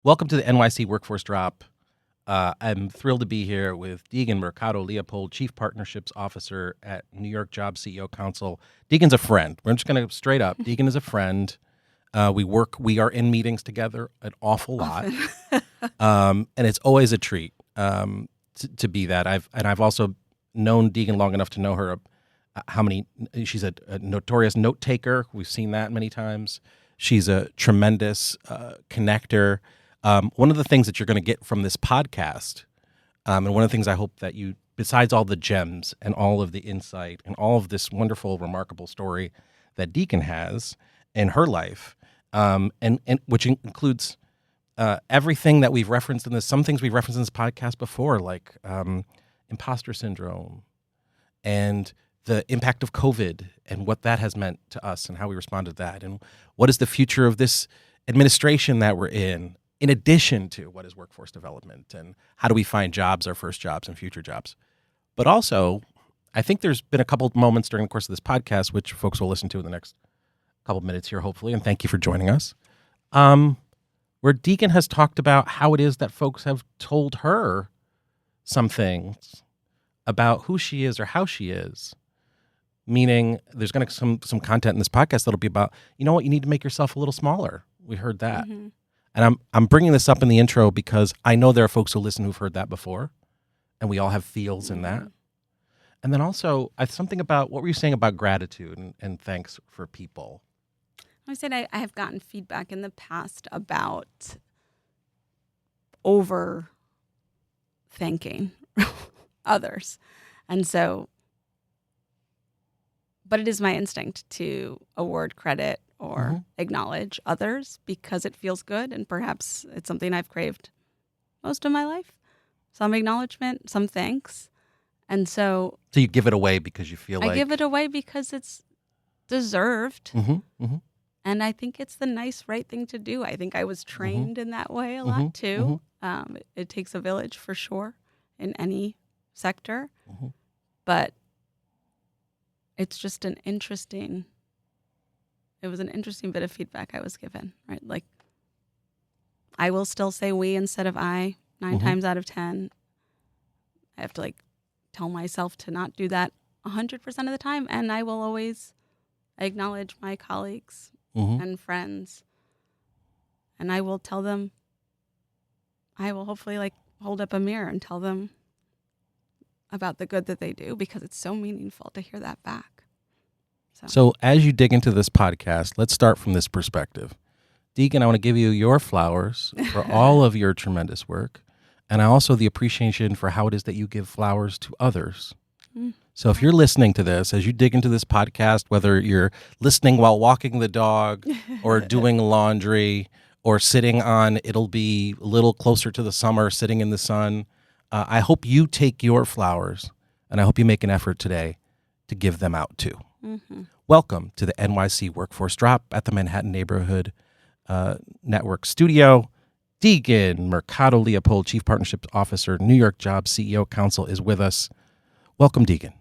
Welcome to the NYC Workforce Drop. I'm thrilled to be here with Degan Mercado Leopold, Chief Partnerships Officer at New York Jobs CEO Council. Degan's a friend. We're just going to straight up. Degan is a friend. We are in meetings together an awful lot. And it's always a treat to be that. I've also known Degan long enough to know her she's a notorious note taker. We've seen that many times. She's a tremendous connector. One of the things that you're going to get from this podcast, and one of the things I hope that you, besides all the gems and all of the insight and all of this wonderful, remarkable story that Degan has in her life, and which includes everything that we've referenced in this, some things we've referenced in this podcast before, like imposter syndrome and the impact of COVID and what that has meant to us and how we responded to that, and what is the future of this administration that we're in addition to what is workforce development and how do we find jobs, our first jobs and future jobs. But also, I think there's been a couple of moments during the course of this podcast, which folks will listen to in the next couple of minutes here, hopefully, and thank you for joining us, where Degan has talked about how it is that folks have told her some things about who she is or how she is. Meaning there's going to be some content in this podcast that'll be about, you know what, you need to make yourself a little smaller. We heard that. Mm-hmm. And I'm bringing this up in the intro because I know there are folks who listen who've heard that before, and we all have feels in that. And then also, something about, what were you saying about gratitude and thanks for people? I said I have gotten feedback in the past about over thanking others. And so, but it is my instinct to award credit or acknowledge others because it feels good, and perhaps it's something I've craved most of my life. Some acknowledgement, some thanks. And so you give it away because you feel I give it away because it's deserved. And I think it's the nice, right thing to do. I think I was trained in that way a lot too. It takes a village for sure in any sector. But it's just it was an interesting bit of feedback I was given, right? Like, I will still say we instead of I 9 times out of 10. I have to tell myself to not do that 100% of the time. And I will always acknowledge my colleagues and friends. And I will tell them, I will hopefully hold up a mirror and tell them about the good that they do, because it's so meaningful to hear that back. So as you dig into this podcast, let's start from this perspective. Degan, I want to give you your flowers for all of your tremendous work, and also the appreciation for how it is that you give flowers to others. So if you're listening to this, as you dig into this podcast, whether you're listening while walking the dog or doing laundry or sitting on, it'll be a little closer to the summer, sitting in the sun, I hope you take your flowers, and I hope you make an effort today to give them out too. Welcome to the NYC Workforce Drop at the Manhattan Neighborhood Network Studio. Degan Mercado Leopold, Chief Partnerships Officer, New York Jobs CEO Council, is with us. Welcome, Degan.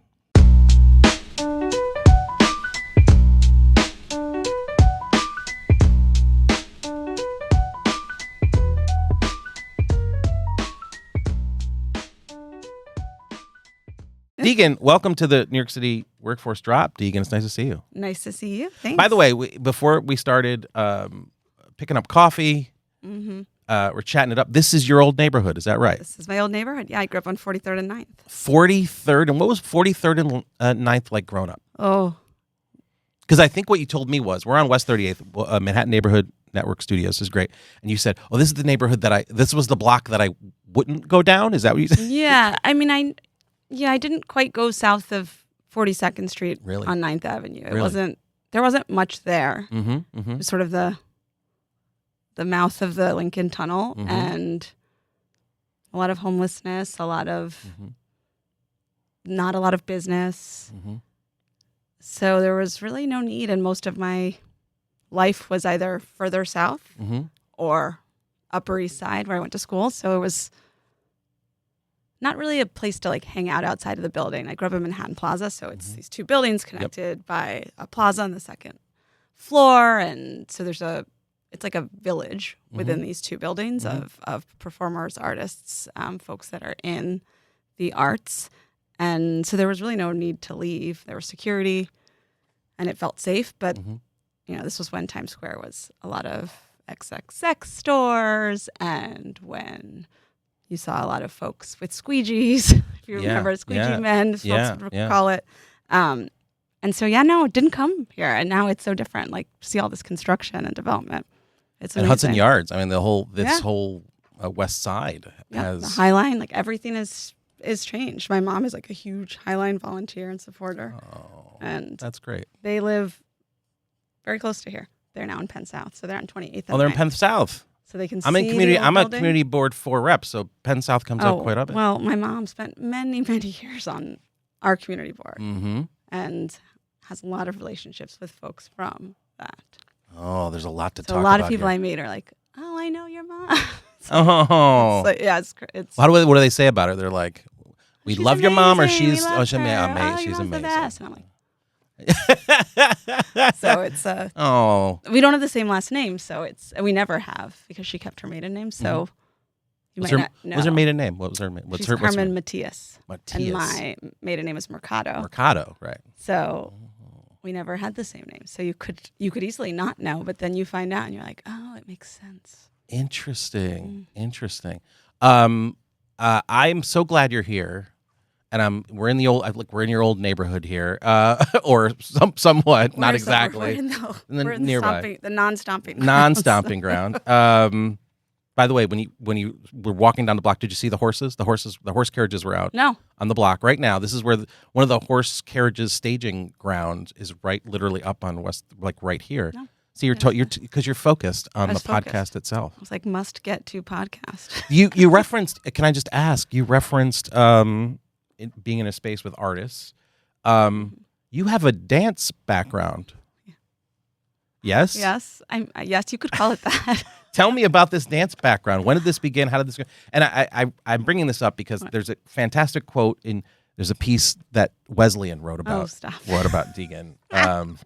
Degan, welcome to the New York City Workforce Drop. Degan, it's nice to see you. Nice to see you. Thanks. By the way, before we started picking up coffee, we're chatting it up. This is your old neighborhood, is that right? This is my old neighborhood. Yeah, I grew up on 43rd and 9th. 43rd, and what was 43rd and 9th like growing up? Oh. Because I think what you told me was, we're on West 38th, Manhattan Neighborhood Network Studios is great. And you said, oh, this is the neighborhood this was the block that I wouldn't go down? Is that what you said? Yeah, I mean, I didn't quite go south of 42nd Street on 9th Avenue. There wasn't much there. It was sort of the mouth of the Lincoln Tunnel, and a lot of homelessness, not a lot of business. So there was really no need, and most of my life was either further south or Upper East Side, where I went to school. So it was not really a place to hang out outside of the building. I grew up in Manhattan Plaza, so it's these two buildings connected by a plaza on the second floor, and so there's a it's like a village within these two buildings of performers, artists, folks that are in the arts. And so there was really no need to leave. There was security and it felt safe. But, this was when Times Square was a lot of XXX stores and when you saw a lot of folks with squeegees, if you remember squeegee men, as folks would call it. And so, it didn't come here. And now it's so different. Like, see all this construction and development. It's amazing. And Hudson Yards. I mean, the whole West Side has... the High Line, like everything is changed. My mom is like a huge High Line volunteer and supporter. Oh, and that's great. They live very close to here. They're now in Penn South, so they're on 28th. Oh, they're in Penn South. So they can I'm see in community. I'm building. a community board 4 rep, so Penn South comes up quite a bit. Well, my mom spent many, many years on our community board and has a lot of relationships with folks from that. Oh, there's a lot to talk about. A lot of people here. I meet are like, "Oh, I know your mom." It's what do they say about her? They're like, "We love your mom," or "She's amazing. She's amazing." The best. And I'm like, so it's we don't have the same last name, so we never have because she kept her maiden name. So you might not know. What's her maiden name? What was her? She's Carmen Matias. Matias. And my maiden name is Mercado. Mercado, right? So we never had the same name. So you could easily not know, but then you find out and you're like, oh, it makes sense. Interesting. I'm so glad you're here. And we're in your old neighborhood here, or somewhat, not exactly. We're in nearby, the non-stomping ground. By the way, when you were walking down the block, did you see the horses? The horse carriages were out. No. On the block right now. This is where one of the horse carriages staging ground is literally up on West, like right here. No. So because you're focused on the podcast itself. I was like, must get to podcast. You referenced. Can I just ask? You referenced. Being in a space with artists, you have a dance background. Yes? Yes. Yes, you could call it that. Tell me about this dance background. When did this begin? How did this go? And I'm bringing this up because there's a fantastic quote there's a piece that Wesleyan wrote about Degan. And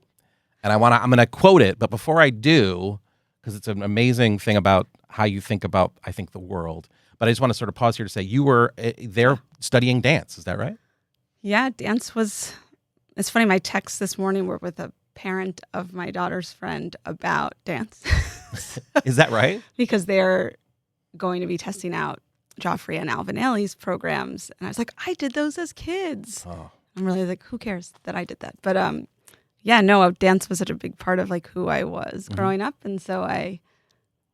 I'm going to quote it, but before I do, because it's an amazing thing about how you think about, I think, the world. But I just want to sort of pause here to say you were there studying dance. Is that right? Yeah, dance was... It's funny, my texts this morning were with a parent of my daughter's friend about dance. Is that right? Because they're going to be testing out Joffrey and Alvin Ailey's programs. And I was like, I did those as kids. Oh. I'm really like, who cares that I did that? But dance was such a big part of like who I was growing up. And so I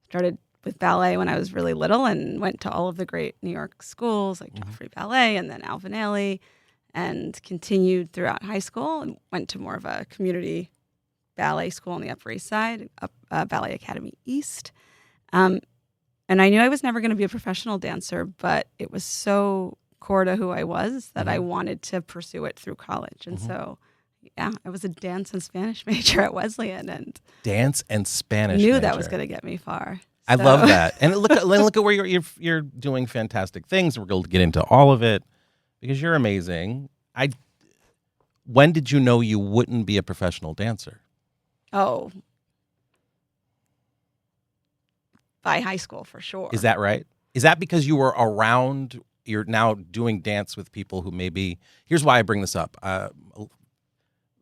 started with ballet when I was really little and went to all of the great New York schools like Joffrey Ballet and then Alvin Ailey and continued throughout high school and went to more of a community ballet school on the Upper East Side, Ballet Academy East. And I knew I was never going to be a professional dancer, but it was so core to who I was that I wanted to pursue it through college. And so, I was a dance and Spanish major at Wesleyan and dance and Spanish knew major. That was going to get me far. I love that. And look at where you're doing fantastic things. We're going to get into all of it because you're amazing. When did you know you wouldn't be a professional dancer? Oh, by high school for sure. Is that right? Is that because you were around, you're now doing dance with people who maybe, here's why I bring this up.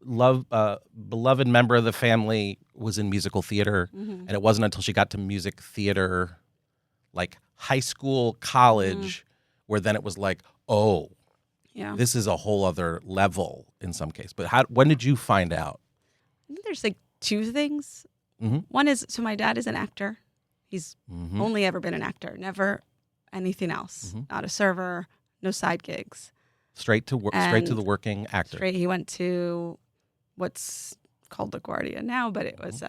Beloved member of the family was in musical theater, and it wasn't until she got to music theater, like high school, college, where then it was like, oh, this is a whole other level in some case. But when did you find out? I think there's like two things. One is, so my dad is an actor. He's only ever been an actor, never anything else. Not a server, no side gigs. Straight to the working actor. He went to what's called LaGuardia now, but it was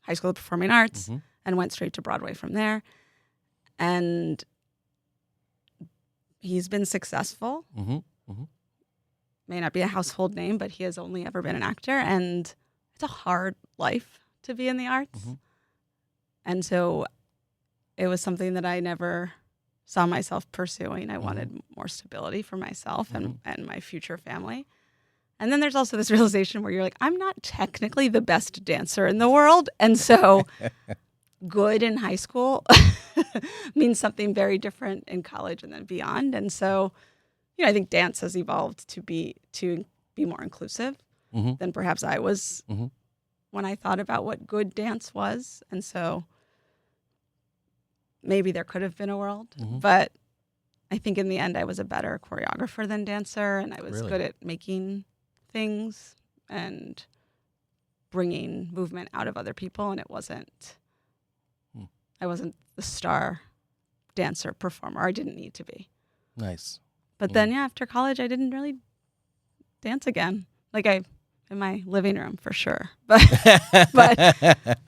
High School of Performing Arts, and went straight to Broadway from there. And he's been successful. May not be a household name, but he has only ever been an actor, and it's a hard life to be in the arts. And so it was something that I never saw myself pursuing. I wanted more stability for myself and my future family. And then there's also this realization where you're like, I'm not technically the best dancer in the world. And so good in high school means something very different in college and then beyond. And so, I think dance has evolved to be more inclusive than perhaps I was when I thought about what good dance was. And so maybe there could have been a world, but I think in the end I was a better choreographer than dancer, and I was Really? good at making things and bringing movement out of other people, and I wasn't the star dancer performer. I didn't need to be. Nice. But then, after college, I didn't really dance again. Like in my living room for sure. But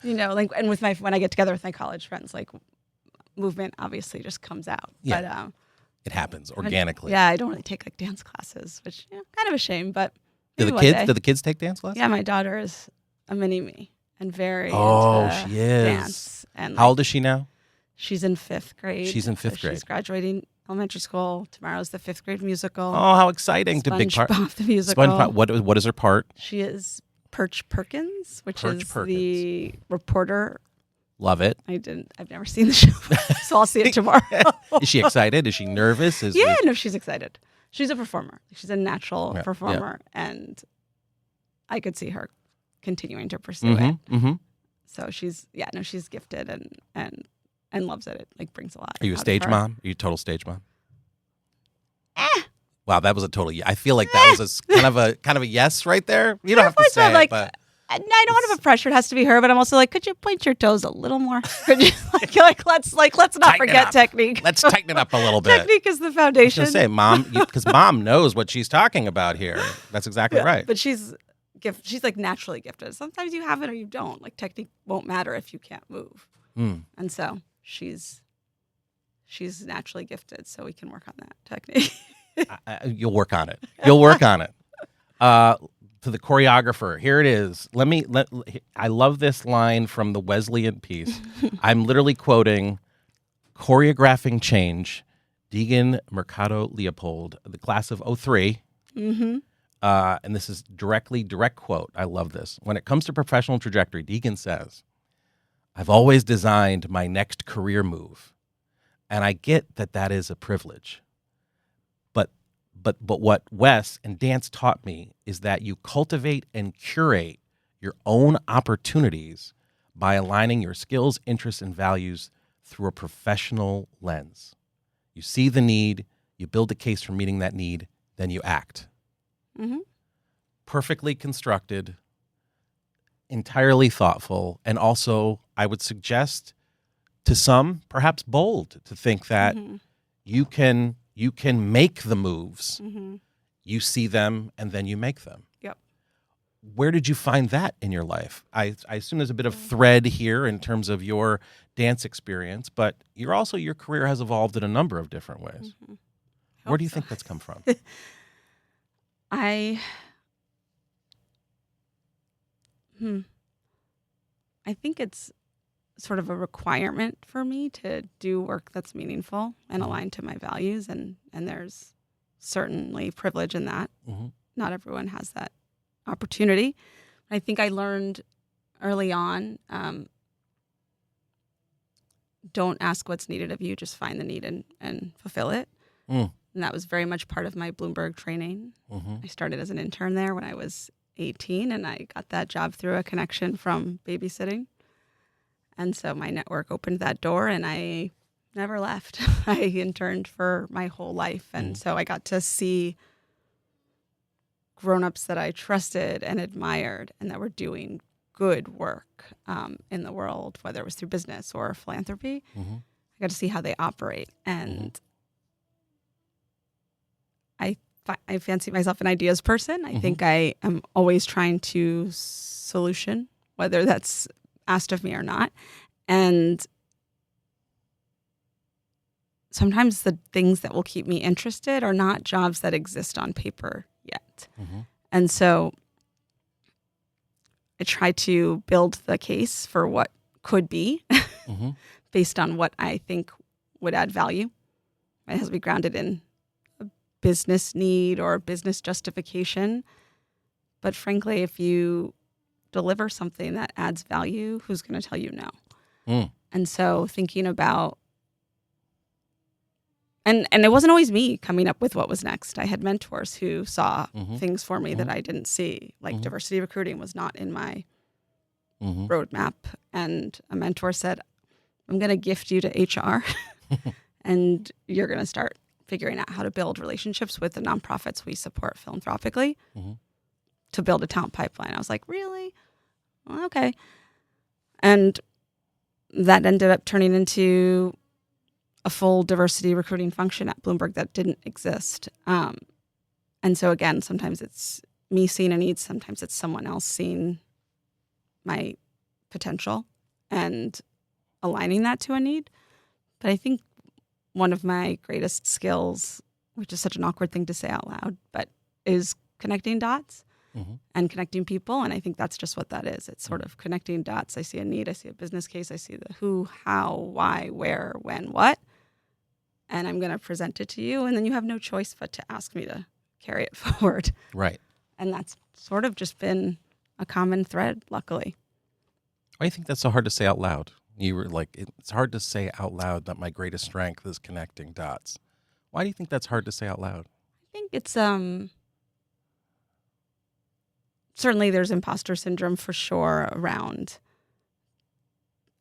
and when I get together with my college friends, like movement obviously just comes out. Yeah. But It happens organically. I don't really take like dance classes, which kind of a shame. But Do maybe one day. the kids take dance classes? Yeah, my daughter is a mini me and very into she is. dance. And How old is she now? She's in 5th grade. She's in 5th grade. She's graduating elementary school. Tomorrow's the 5th grade musical. Oh, how exciting! The big part. SpongeBob the musical. SpongeBob. What is her part? She is Perch Perkins, which Perch is Perkins. the reporter. Love it. I've never seen the show, so I'll see it tomorrow. Is she excited? Is she nervous? No, she's excited. She's a performer. She's a natural performer, and I could see her continuing to pursue it. So she's gifted and loves it. It like brings a lot. Are you a out of stage her. mom? Are you a total stage mom? Wow, that was a total. I feel like that was a kind of a yes right there. You don't have to say it, but I don't want to put pressure. It has to be her, but I'm also like, could you point your toes a little more? Could you let's not Tighten it forget up. technique. Let's tighten it up a little bit. Technique is the I was foundation. gonna say, mom, because mom knows what she's talking about here. That's exactly right. But she's like naturally gifted. Sometimes you have it or you don't. Like technique won't matter if you can't move. And so she's naturally gifted, so we can work on that technique. You'll work on it. You'll work on it. To the choreographer, here it is. I love this line from the Wesleyan piece. I'm literally quoting choreographing change, Degan Mercado Leopold, the class of 03. And this is direct quote. I love this. When it comes to professional trajectory, Degan says, I've always designed my next career move. And I get that is a privilege. But what Wes and dance taught me is that you cultivate and curate your own opportunities by aligning your skills, interests, and values through a professional lens. You see the need, you build a case for meeting that need, then you act. Perfectly constructed, entirely thoughtful, and also, I would suggest to some, perhaps bold, to think that you can make the moves. You see them, and then you make them. Yep. Where did you find that in your life? I assume there's a bit of thread here in terms of your dance experience, but your career has evolved in a number of different ways. Where do you think that's come from? I think it's sort of a requirement for me to do work that's meaningful and aligned to my values, and there's certainly privilege in that. Not everyone has that opportunity. I think I learned early on, don't ask what's needed of you, just find the need and fulfill it. And that was very much part of my Bloomberg training. I started as an intern there when I was 18, and I got that job through a connection from babysitting. And so my network opened that door, and I never left. I interned for my whole life. And so I got to see grown-ups that I trusted and admired and that were doing good work in the world, whether it was through business or philanthropy. I got to see how they operate. And I fancy myself an ideas person. I think I am always trying to solution, whether that's asked of me or not. And sometimes the things that will keep me interested are not jobs that exist on paper yet. And so I try to build the case for what could be based on what I think would add value. It has to be grounded in a business need or a business justification. But frankly, if you deliver something that adds value, who's going to tell you no? And so thinking about, and it wasn't always me coming up with what was next. I had mentors who saw things for me that I didn't see. Like diversity recruiting was not in my roadmap. And a mentor said, I'm going to gift you to HR and you're going to start figuring out how to build relationships with the nonprofits we support philanthropically to build a talent pipeline. I was like, really? Well, okay. And that ended up turning into a full diversity recruiting function at Bloomberg that didn't exist. And so again, sometimes it's me seeing a need, sometimes it's someone else seeing my potential and aligning that to a need. But I think one of my greatest skills, which is such an awkward thing to say out loud, but is connecting dots and connecting people. And I think that's just what that is. It's sort of connecting dots. I see a need, I see a business case, I see the who, how, why, where, when, what. And I'm going to present it to you. And then you have no choice but to ask me to carry it forward. Right. And that's sort of just been a common thread, luckily. Why do you think that's so hard to say out loud? You were like, it's hard to say out loud that my greatest strength is connecting dots. Why do you think that's hard to say out loud? I think it's certainly there's imposter syndrome for sure around.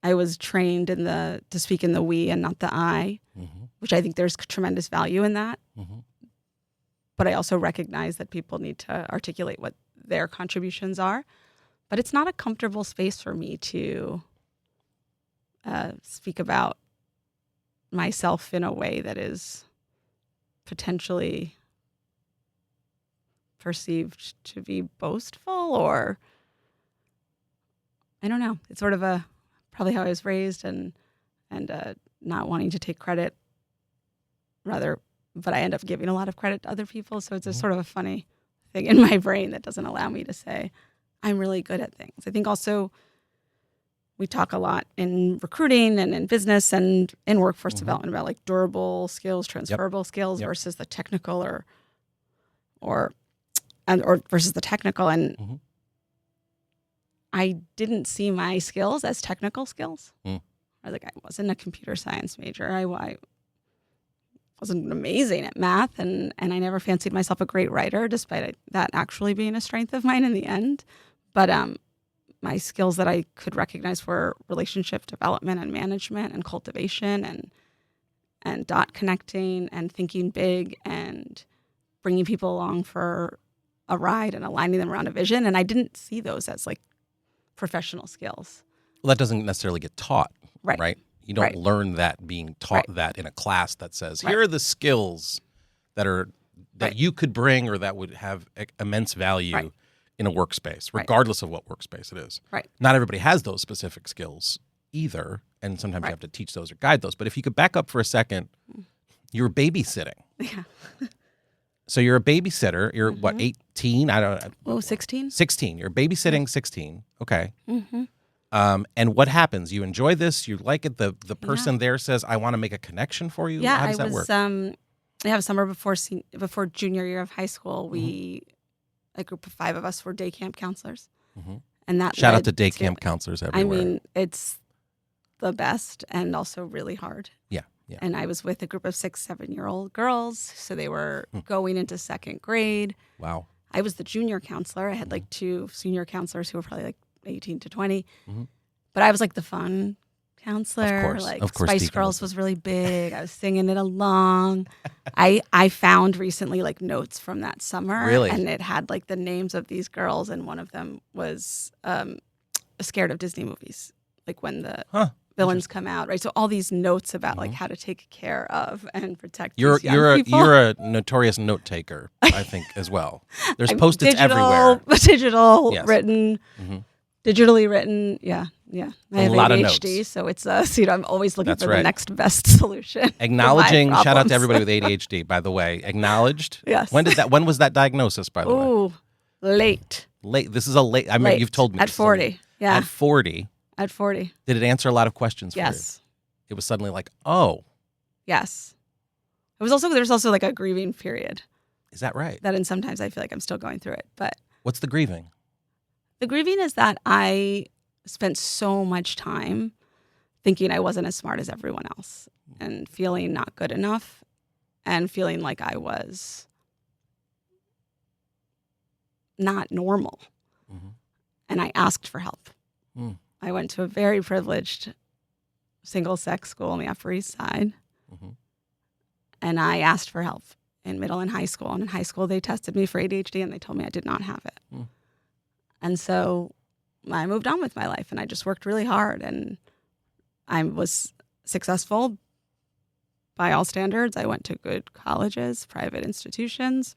I was trained to speak in the we and not the I, which I think there's tremendous value in that. But I also recognize that people need to articulate what their contributions are. But it's not a comfortable space for me to speak about myself in a way that is potentially perceived to be boastful, or I don't know. It's sort of probably how I was raised and not wanting to take credit, rather, but I end up giving a lot of credit to other people. So it's a sort of a funny thing in my brain that doesn't allow me to say I'm really good at things. I think also we talk a lot in recruiting and in business and in workforce development about like durable skills, transferable skills versus the technical or versus the technical. And I didn't see my skills as technical skills. I wasn't a computer science major. I wasn't amazing at math, and I never fancied myself a great writer, despite that actually being a strength of mine in the end. But my skills that I could recognize were relationship development and management and cultivation and dot connecting and thinking big and bringing people along for a ride and aligning them around a vision. And I didn't see those as like professional skills. Well, that doesn't necessarily get taught, right? You don't Right. learn that being taught that in a class that says, here are the skills that you could bring or that would have immense value in a workspace, regardless of what workspace it is. Right. Not everybody has those specific skills either, and sometimes you have to teach those or guide those. But if you could back up for a second, you're babysitting. Yeah. So you're a babysitter. You're what, 18? I don't know. Oh, 16? 16. You're babysitting 16. Okay. And what happens? You enjoy this? You like it? The person there says, I want to make a connection for you? Yeah, How does that work? A summer before junior year of high school, a group of 5 of us were day camp counselors. And that Shout out led to day camp counselors everywhere. I mean, it's the best and also really hard. Yeah. And I was with a group of 6, 7-year-old girls. So they were going into 2nd grade. Wow. I was the junior counselor. I had like 2 senior counselors who were probably like 18 to 20. But I was like the fun counselor. Of course, Spice Deacon Girls was really big. I was singing it along. I found recently like notes from that summer. Really? And it had like the names of these girls. And one of them was scared of Disney movies. Like when the villains come out, right? So all these notes about like how to take care of and protect these young people. You're a notorious note taker, I think, as well. There's Post-its everywhere. Digital, written, digitally written. Yeah. I have a lot ADHD, of notes. so it's I'm always looking That's for right. the next best solution. Acknowledging, for my shout out to problems. everybody with ADHD, by the way. Acknowledged. Yes. When was that diagnosis, by the way? Ooh, late. Late. This is a late. I mean, Late. you've told me. At this is 40. Yeah. At 40. At 40. Did it answer a lot of questions for you? Yes. It was suddenly like, oh, Yes. There was also like a grieving period is that right? that, and sometimes I feel like I'm still going through it. But What's the grieving? the grieving is that I spent so much time thinking I wasn't as smart as everyone else and feeling not good enough and feeling like I was not normal. Mm-hmm. And I asked for help. Mm. I went to a very privileged single-sex school on the Upper East Side, Mm-hmm. and I asked for help in middle and high school. And in high school, they tested me for ADHD, and they told me I did not have it. Mm. And so I moved on with my life, and I just worked really hard, and I was successful by all standards. I went to good colleges, private institutions,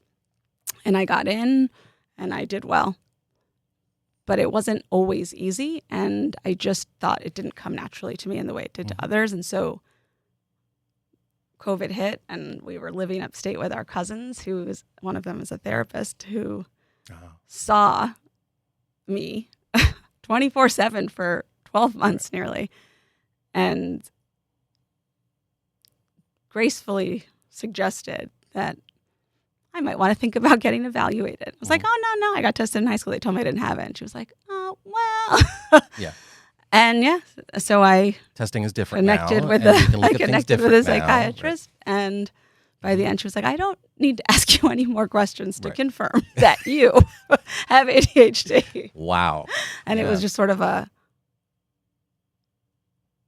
and I got in, and I did well. But it wasn't always easy, and I just thought it didn't come naturally to me in the way it did to others. And so COVID hit, and we were living upstate with our cousins, one of them is a therapist, who saw me 24/7 for 12 months nearly, and gracefully suggested that I might want to think about getting evaluated. I was like, oh, no. I got tested in high school. They told me I didn't have it. And she was like, oh, well. Yeah. And so I Testing is different connected now. with And you can look at things different a now. psychiatrist. Right. And by the end, she was like, I don't need to ask you any more questions to Right. confirm that you have ADHD. Wow. And it was just sort of oh,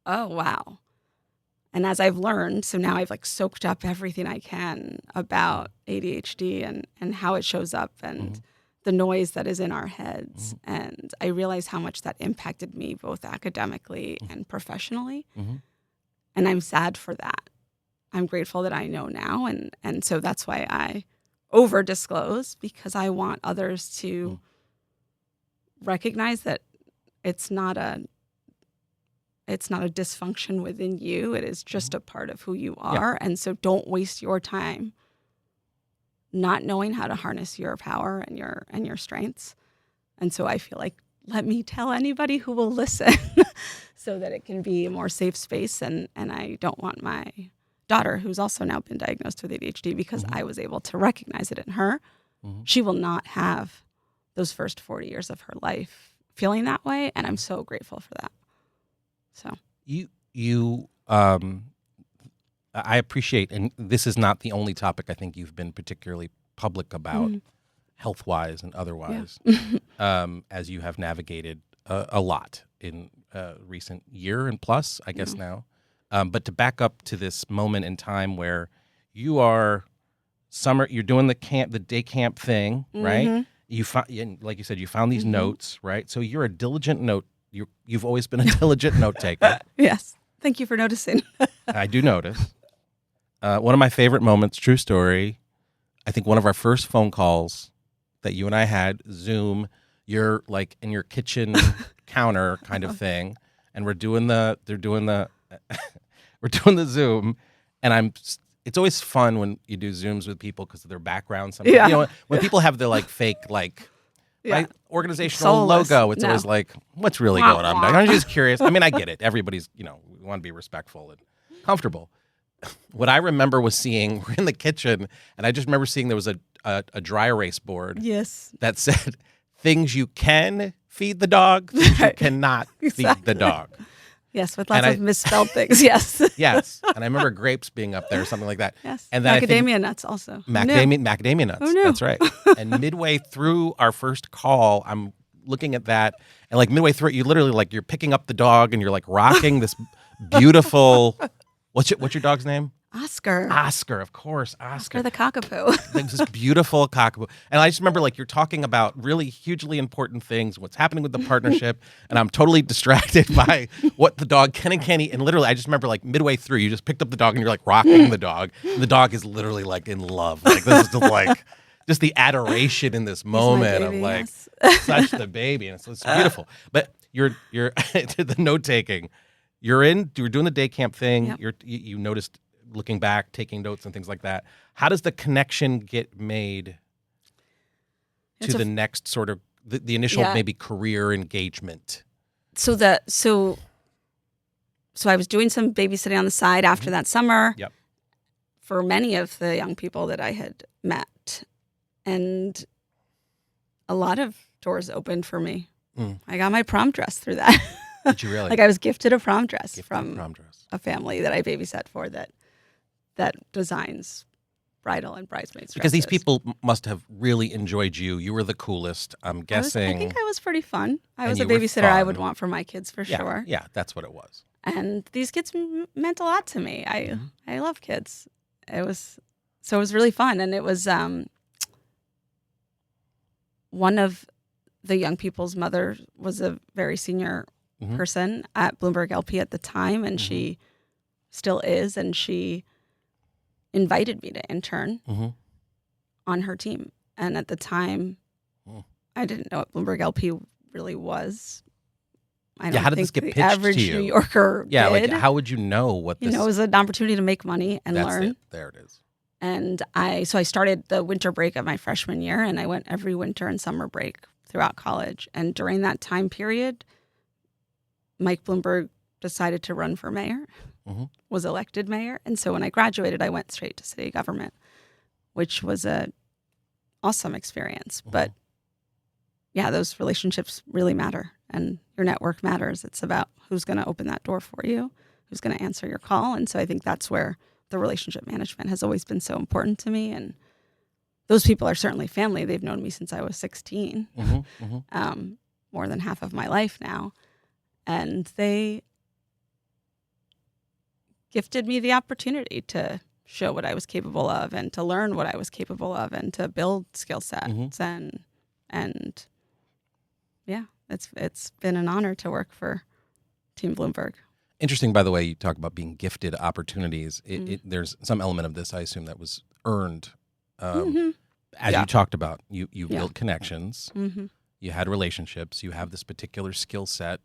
wow. And as I've learned, so now I've soaked up everything I can about ADHD and how it shows up and the noise that is in our heads. And I realize how much that impacted me both academically and professionally. And I'm sad for that. I'm grateful that I know now. And so that's why I over disclose, because I want others to recognize that it's not a dysfunction within you. It is just a part of who you are. Yeah. And so don't waste your time not knowing how to harness your power and your strengths. And so I feel like, let me tell anybody who will listen so that it can be a more safe space. And I don't want my daughter, who's also now been diagnosed with ADHD, because I was able to recognize it in her. She will not have those first 40 years of her life feeling that way. And I'm so grateful for that. So I appreciate, and this is not the only topic I think you've been particularly public about, health-wise and otherwise, as you have navigated a lot in recent year and plus, I guess now. But to back up to this moment in time where you are you're doing the day camp thing, right? You like you said, you found these notes, right? So you're a diligent You've always been a diligent note taker. Yes. Thank you for noticing. I do notice. One of my favorite moments, true story, I think one of our first phone calls that you and I had, Zoom, you're in your kitchen counter kind of thing, and we're doing the Zoom, and it's always fun when you do Zooms with people because of their background. Sometimes. Yeah. When people have their fake right? Organizational Soulless. logo. It's always what's really going on? I'm just curious. I mean, I get it. Everybody's, we want to be respectful and comfortable. What I remember was seeing, we're in the kitchen, and I just remember seeing there was a dry erase board. Yes. That said, things you can feed the dog, things you cannot feed the dog. Yes, with lots of misspelled things. Yes. Yes. And I remember grapes being up there, something like that. Yes. And then macadamia nuts also. Macadamia nuts. Who knew? That's right. And midway through our first call, I'm looking at that, and midway through it, you literally you're picking up the dog and you're rocking this beautiful. What's your dog's name? Oscar. Oscar, of course, Oscar. the cockapoo. This beautiful cockapoo. And I just remember you're talking about really hugely important things, what's happening with the partnership, and I'm totally distracted by what the dog can and can't eat. And literally, I just remember midway through, you just picked up the dog and you're rocking the dog. And the dog is literally in love. This is just the adoration in this moment of such the baby. And it's beautiful. But you're to the note taking. You're doing the day camp thing. Yep. You noticed, looking back, taking notes and things like that. How does the connection get made to the next sort of the initial maybe career engagement? So I was doing some babysitting on the side after that summer. Yep. For many of the young people that I had met, and a lot of doors opened for me. I got my prom dress through that. Did you really? Like I was gifted a prom dress Gifted from prom dress. a family that I babysat for that designs bridal and bridesmaids Because these dresses. people must have really enjoyed you. You were the coolest. I'm I guessing. think I was pretty fun. I And was a you were babysitter I would fun. want for my kids for sure. Yeah, that's what it was. And these kids meant a lot to me. Mm-hmm. I love kids. It was really fun, and it was one of the young people's mother was a very senior Mhm. person at Bloomberg LP at the time, and she still is, and she invited me to intern Mhm. on her team. And at the time, I didn't know what Bloomberg LP really was. I don't how did think this get the pitched to average you? New Yorker Yeah, did. like how would you know what You this? know, it was an opportunity to make money and that's learn. it. There it is. And I started the winter break of my freshman year, and I went every winter and summer break throughout college. And during that time period, Mike Bloomberg decided to run for mayor, Mhm. was elected mayor. And so when I graduated, I went straight to city government, which was a awesome experience. But yeah, those relationships really matter, and your network matters. It's about who's going to open that door for you, who's going to answer your call. And so I think that's where the relationship management has always been so important to me. And those people are certainly family. They've known me since I was 16, more than half of my life now. And they gifted me the opportunity to show what I was capable of and to learn what I was capable of and to build skill sets. And yeah, it's been an honor to work for Team Bloomberg. Interesting, by the way, you talk about being gifted opportunities. There's some element of this, I assume, that was earned. As you talked about, you built connections, you had relationships, you have this particular skill set.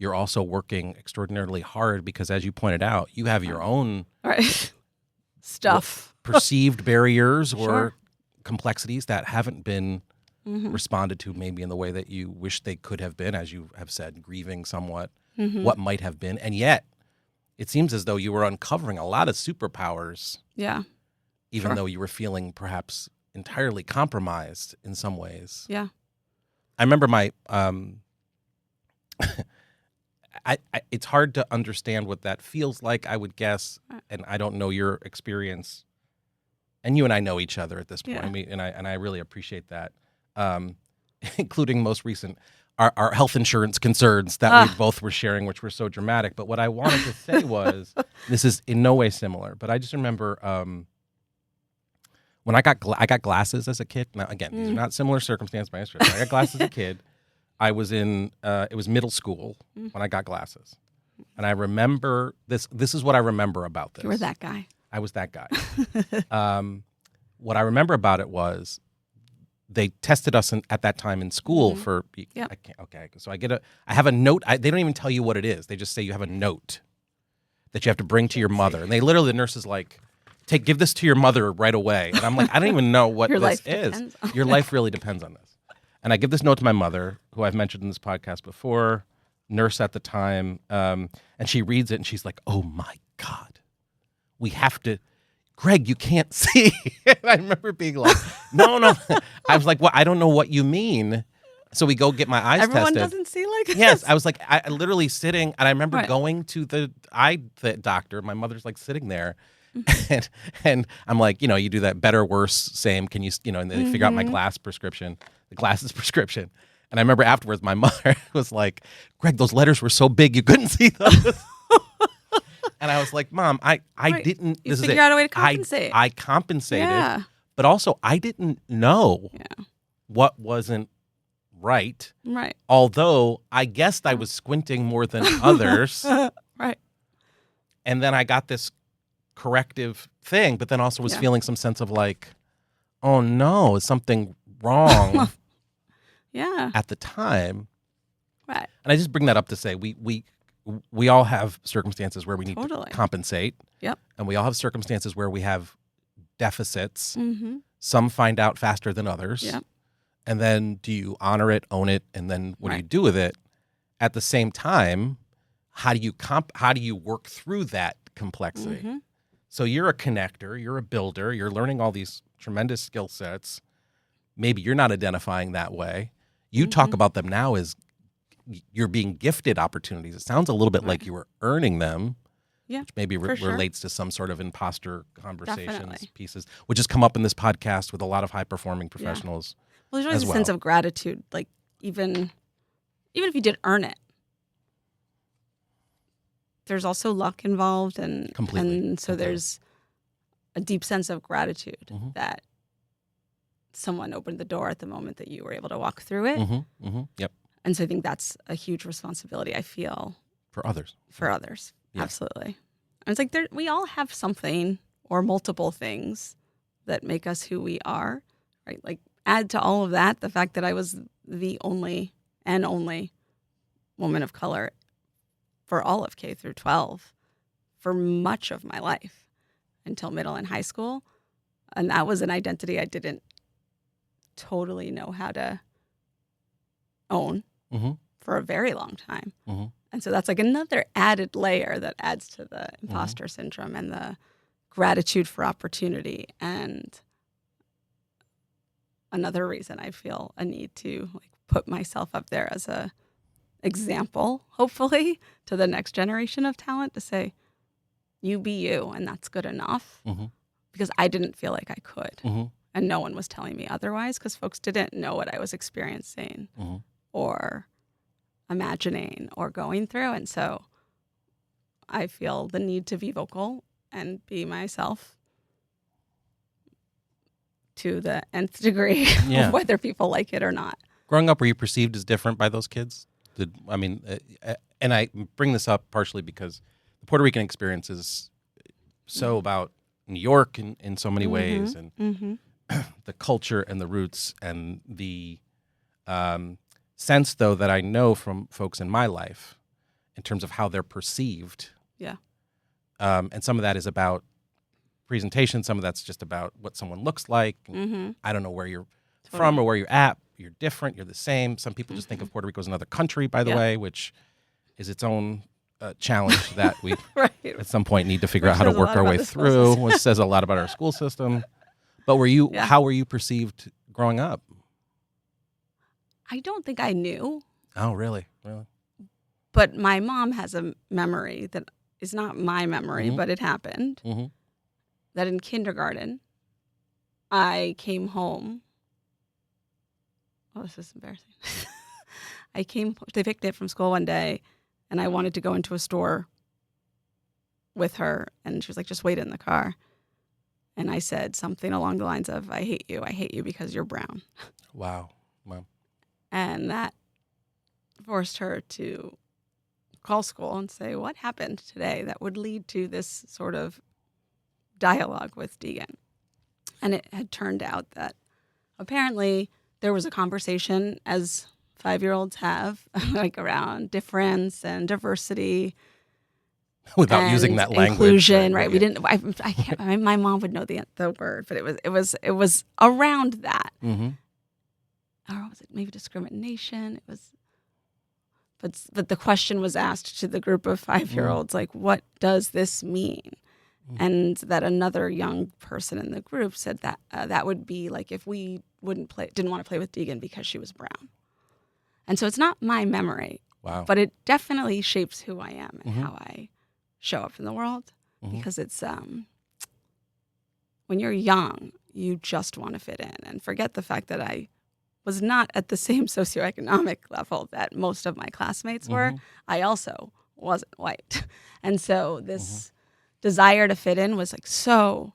You're also working extraordinarily hard because, as you pointed out, you have your own stuff, perceived barriers or complexities that haven't been responded to maybe in the way that you wish they could have been, as you have said, grieving somewhat what might have been. And yet, it seems as though you were uncovering a lot of superpowers. Yeah. Even though you were feeling perhaps entirely compromised in some ways. Yeah. I remember my it's hard to understand what that feels like, I would guess, and I don't know your experience. And you and I know each other at this point. Yeah. And I really appreciate that. Including most recent our health insurance concerns that we both were sharing, which were so dramatic. But what I wanted to say was, this is in no way similar, but I just remember when I got glasses as a kid. Now, again, these are not similar circumstances by any stretch. I got glasses as a kid. I was in it was middle school when I got glasses, and I remember this. This is what I remember about this. You were that guy. I was that guy. What I remember about it was they tested us at that time in school for. So I have a note. They don't even tell you what it is. They just say you have a note that you have to bring to your mother, and they literally the nurse is like, give this to your mother right away. And I'm like, I don't even know what this is. Your life really depends on this. And I give this note to my mother, who I've mentioned in this podcast before, nurse at the time, and she reads it and she's like, oh my God, we have to, Greg, you can't see. And I remember being like, no. I was like, well, I don't know what you mean. So we go get my eyes tested. Everyone doesn't see like this. Yes, I was like, I literally sitting, and I remember going to the eye doctor. My mother's like sitting there. And I'm like, you do that better, worse, same. Can you, and they figure out my glasses prescription. And I remember afterwards, my mother was like, Greg, those letters were so big you couldn't see those. And I was like, Mom, I didn't. You figure out a way to compensate. I compensated, but also I didn't know what wasn't right. Right. Although I guessed I was squinting more than others. Right. And then I got this corrective thing, but then also was feeling some sense of like, oh no, is something wrong? At the time. Right. And I just bring that up to say we all have circumstances where we need to compensate. Yep. And we all have circumstances where we have deficits. Some find out faster than others. Yep. And then do you honor it, own it, and then what do you do with it? At the same time, how do you work through that complexity? So you're a connector, you're a builder, you're learning all these tremendous skill sets. Maybe you're not identifying that way. You talk about them now as you're being gifted opportunities. It sounds a little bit like you were earning them. Yeah, which maybe sure. relates to some sort of imposter conversations Definitely. pieces, which has come up in this podcast with a lot of high-performing professionals. Well, there's always a sense of gratitude, like even if you did earn it. There's also luck involved, and so there's a deep sense of gratitude that someone opened the door at the moment that you were able to walk through it. Yep. And so I think that's a huge responsibility I feel for others. Yeah. Absolutely. And it's like we all have something or multiple things that make us who we are, right? Like add to all of that the fact that I was the only woman of color for all of K through 12 for much of my life until middle and high school. And that was an identity I didn't totally know how to own for a very long time. And so that's like another added layer that adds to the imposter syndrome and the gratitude for opportunity. And another reason I feel a need to like put myself up there as a example, hopefully, to the next generation of talent to say, you be you, and that's good enough. Because I didn't feel like I could. And no one was telling me otherwise because folks didn't know what I was experiencing or imagining or going through. And so I feel the need to be vocal and be myself to the nth degree, whether people like it or not. Growing up, were you perceived as different by those kids? And I bring this up partially because the Puerto Rican experience is so about New York in so many ways, and the culture and the roots and the sense, though, that I know from folks in my life in terms of how they're perceived. Yeah. And some of that is about presentation. Some of that's just about what someone looks like. I don't know where you're from or where you're at. You're different. You're the same. Some people just think of Puerto Rico as another country, by the way, which is its own challenge that we at some point need to figure out how to work our way through, which says a lot about our school system. But how were you perceived growing up? I don't think I knew. Oh, really? Really? But my mom has a memory that is not my memory, but it happened. That in kindergarten, I came home. Oh, this is embarrassing. They picked me up from school one day, and I wanted to go into a store with her, and she was like, just wait in the car. And I said something along the lines of, I hate you because you're brown. Wow. And that forced her to call school and say, what happened today that would lead to this sort of dialogue with Degan? And it had turned out that apparently there was a conversation, as 5-year-olds have, like around difference and diversity. Without and using that language. Inclusion, right? We didn't, I can't, my mom would know the word, but it was around that. Or was it maybe discrimination? It was, but the question was asked to the group of 5-year-olds, like, what does this mean? And that another young person in the group said that that would be like if we didn't want to play with Degan because she was brown. And so it's not my memory, but it definitely shapes who I am and how I show up in the world. Because it's when you're young, you just want to fit in and forget the fact that I was not at the same socioeconomic level that most of my classmates were. I also wasn't white. And so this desire to fit in was like so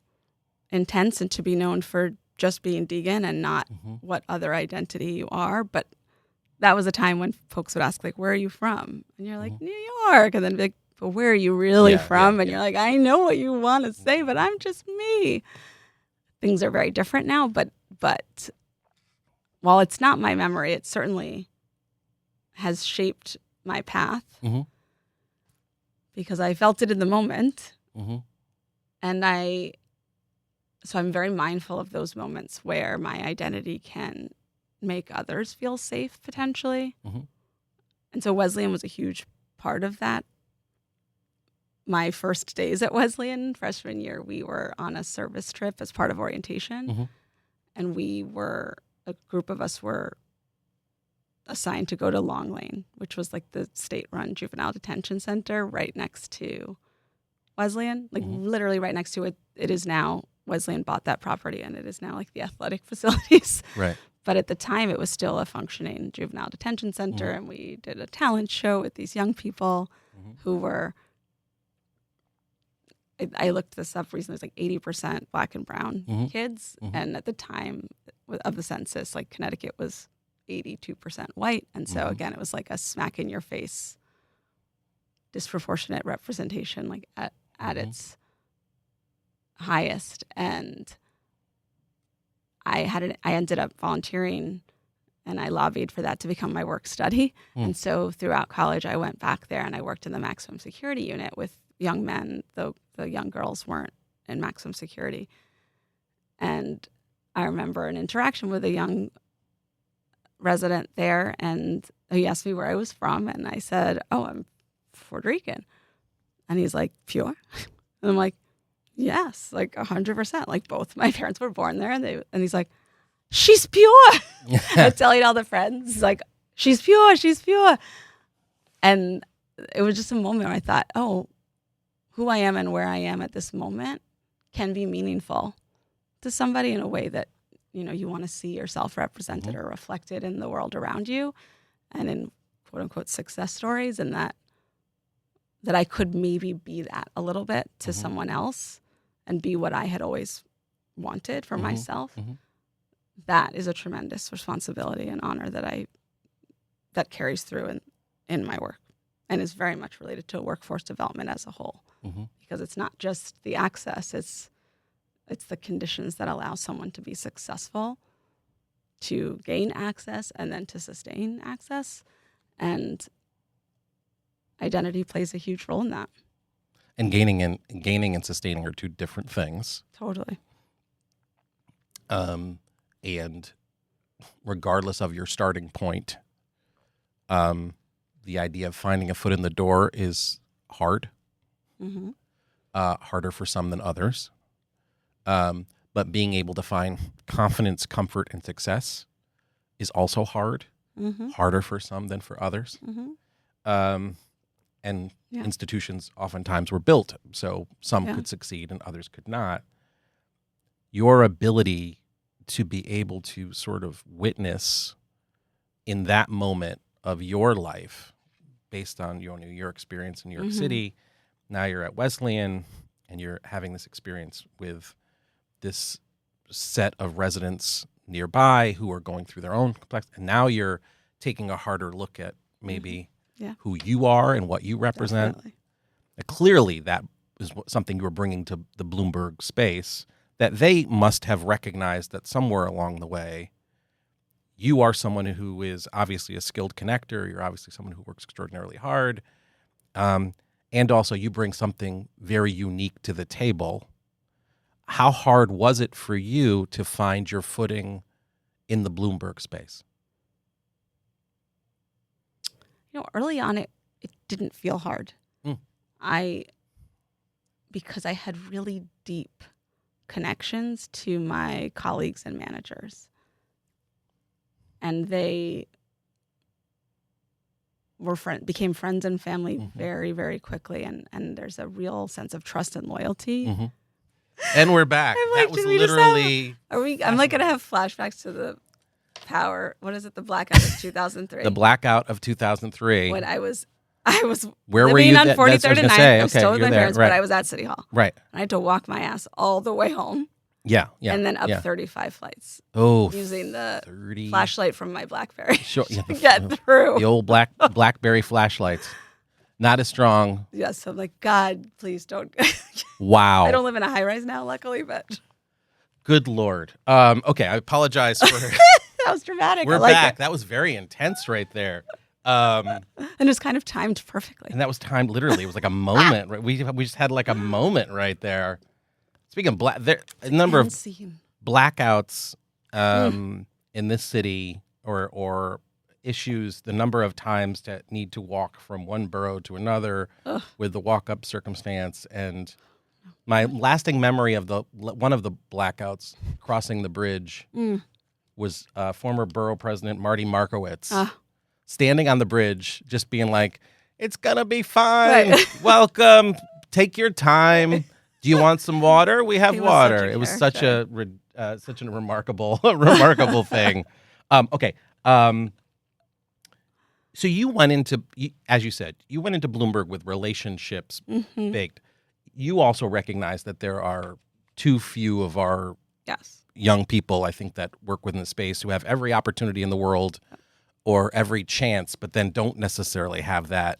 intense, and to be known for just being Degan and not what other identity you are. But that was a time when folks would ask, like, where are you from? And you're like, New York. And then be like, but where are you really from? And you're like, I know what you want to say, but I'm just me. Things are very different now, but while it's not my memory, it certainly has shaped my path because I felt it in the moment. And so I'm very mindful of those moments where my identity can make others feel safe potentially. And so Wesleyan was a huge part of that. My first days at Wesleyan, freshman year, we were on a service trip as part of orientation. And a group of us were assigned to go to Long Lane, which was like the state-run juvenile detention center right next to Wesleyan, like literally right next to it. It is now, Wesleyan bought that property, and it is now like the athletic facilities. Right. But at the time, it was still a functioning juvenile detention center, and we did a talent show with these young people who were, I looked this up recently, it was like 80% Black and brown kids. And at the time of the census, like Connecticut was 82% white. And so again, it was like a smack in your face, disproportionate representation, like at its highest. And I ended up volunteering, and I lobbied for that to become my work study. And so throughout college, I went back there and I worked in the maximum security unit with young men, though the young girls weren't in maximum security. And I remember an interaction with a young resident there, and he asked me where I was from, and I said, "Oh, I'm Puerto Rican." And he's like, "Pure?" And I'm like, "Yes, like 100%. Like both my parents were born there." And he's like, "She's pure." I'm telling all the friends, like, "She's pure, she's pure." And it was just a moment where I thought, oh, who I am and where I am at this moment can be meaningful to somebody in a way that, you know, you want to see yourself represented or reflected in the world around you, and in quote unquote success stories, and that I could maybe be that a little bit to someone else and be what I had always wanted for myself. That is a tremendous responsibility and honor that carries through in my work, and is very much related to workforce development as a whole, because it's not just the access, it's the conditions that allow someone to be successful, to gain access, and then to sustain access. And identity plays a huge role in that. And gaining and sustaining are two different things. Totally. And regardless of your starting point, the idea of finding a foot in the door is hard. Harder for some than others. But being able to find confidence, comfort, and success is also hard. Harder for some than for others. And institutions oftentimes were built so some could succeed and others could not. Your ability to be able to sort of witness in that moment of your life, based on your experience in New York City, now you're at Wesleyan and you're having this experience with this set of residents nearby who are going through their own complex, and now you're taking a harder look at maybe who you are and what you represent. Clearly, that is something you were bringing to the Bloomberg space, that they must have recognized that somewhere along the way, you are someone who is obviously a skilled connector. You're obviously someone who works extraordinarily hard. And also you bring something very unique to the table. How hard was it for you to find your footing in the Bloomberg space? You know, early on, it didn't feel hard. Because I had really deep connections to my colleagues and managers. And they became friends and family very, very quickly. And there's a real sense of trust and loyalty. And we're back. Like, that was literally... I'm like going to have flashbacks to the the blackout of 2003. The blackout of 2003. When I was Where living were you on 43rd and 9th. I was okay, still with my there, parents, right. but I was at City Hall. Right. And I had to walk my ass all the way home. Yeah. And then up 35 flights. Oh, using the flashlight from my BlackBerry to get through. The old BlackBerry flashlights. Not as strong. Yes. So I'm like, God, please don't. Wow. I don't live in a high rise now, luckily, but. Good Lord. Okay. I apologize for. That was dramatic. We're back. That was very intense right there. And it was kind of timed perfectly. And that was timed literally. It was like a moment. Right? We just had like a moment right there. Speaking of a number of blackouts in this city or issues, the number of times that need to walk from one borough to another with the walk-up circumstance. And my lasting memory of one of the blackouts crossing the bridge was former borough president Marty Markowitz standing on the bridge, just being like, "It's gonna be fine. Right. Welcome. Take your time. Do you want some water? We have He was such a water." It was such a remarkable remarkable thing. Okay. So you went into, as you said, you went into Bloomberg with relationships baked. You also recognize that there are too few of our Yes. young people, I think, that work within the space who have every opportunity in the world or every chance, but then don't necessarily have that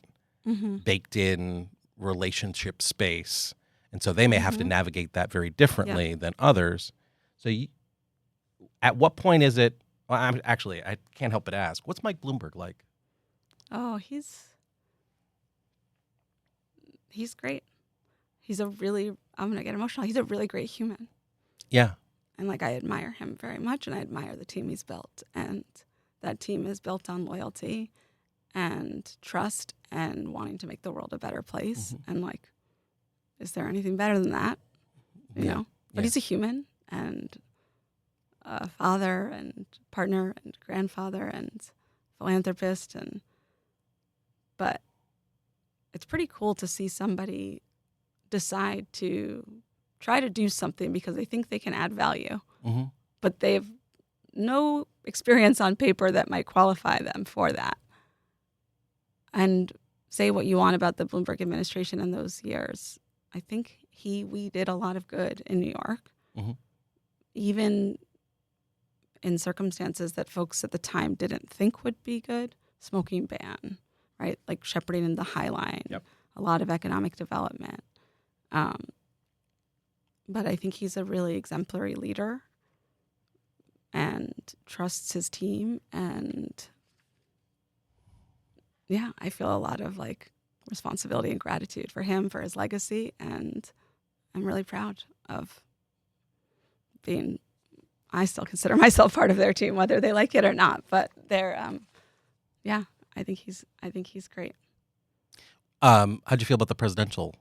baked in relationship space. And so they may have to navigate that very differently than others. So at what point is it, well, I can't help but ask, what's Mike Bloomberg like? Oh, he's great. He's a really, I'm going to get emotional. He's a really great human. Yeah. And like, I admire him very much, and I admire the team he's built. And that team is built on loyalty and trust and wanting to make the world a better place. And like, is there anything better than that? You know? But he's a human and a father and partner and grandfather and philanthropist. But it's pretty cool to see somebody decide to try to do something because they think they can add value, but they have no experience on paper that might qualify them for that. And say what you want about the Bloomberg administration in those years, I think we did a lot of good in New York, even in circumstances that folks at the time didn't think would be good. Smoking ban, right? Like shepherding in the High Line, a lot of economic development. But I think he's a really exemplary leader and trusts his team. And yeah, I feel a lot of like responsibility and gratitude for him, for his legacy. And I'm really proud of I still consider myself part of their team, whether they like it or not. But they're, I think he's great. How'd you feel about the presidential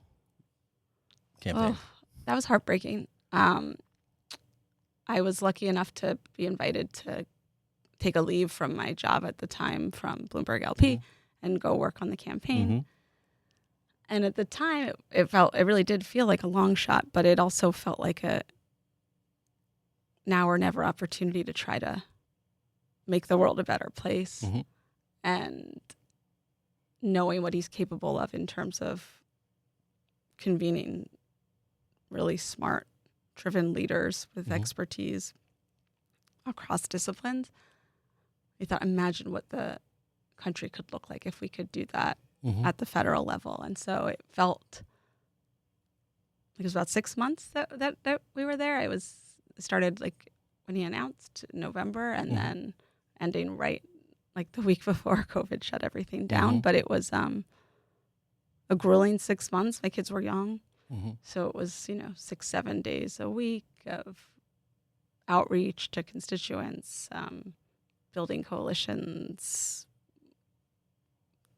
campaign? Oh, that was heartbreaking. I was lucky enough to be invited to take a leave from my job at the time from Bloomberg LP and go work on the campaign. And at the time, it really did feel like a long shot, but it also felt like a now or never opportunity to try to make the world a better place. And knowing what he's capable of in terms of convening really smart, driven leaders with expertise across disciplines. I thought, imagine what the country could look like if we could do that at the federal level. And so it felt like it was about 6 months that we were there. It started like when he announced November and then ending right like the week before COVID shut everything down. But it was a grueling 6 months. My kids were young. So it was, 6-7 days a week of outreach to constituents, building coalitions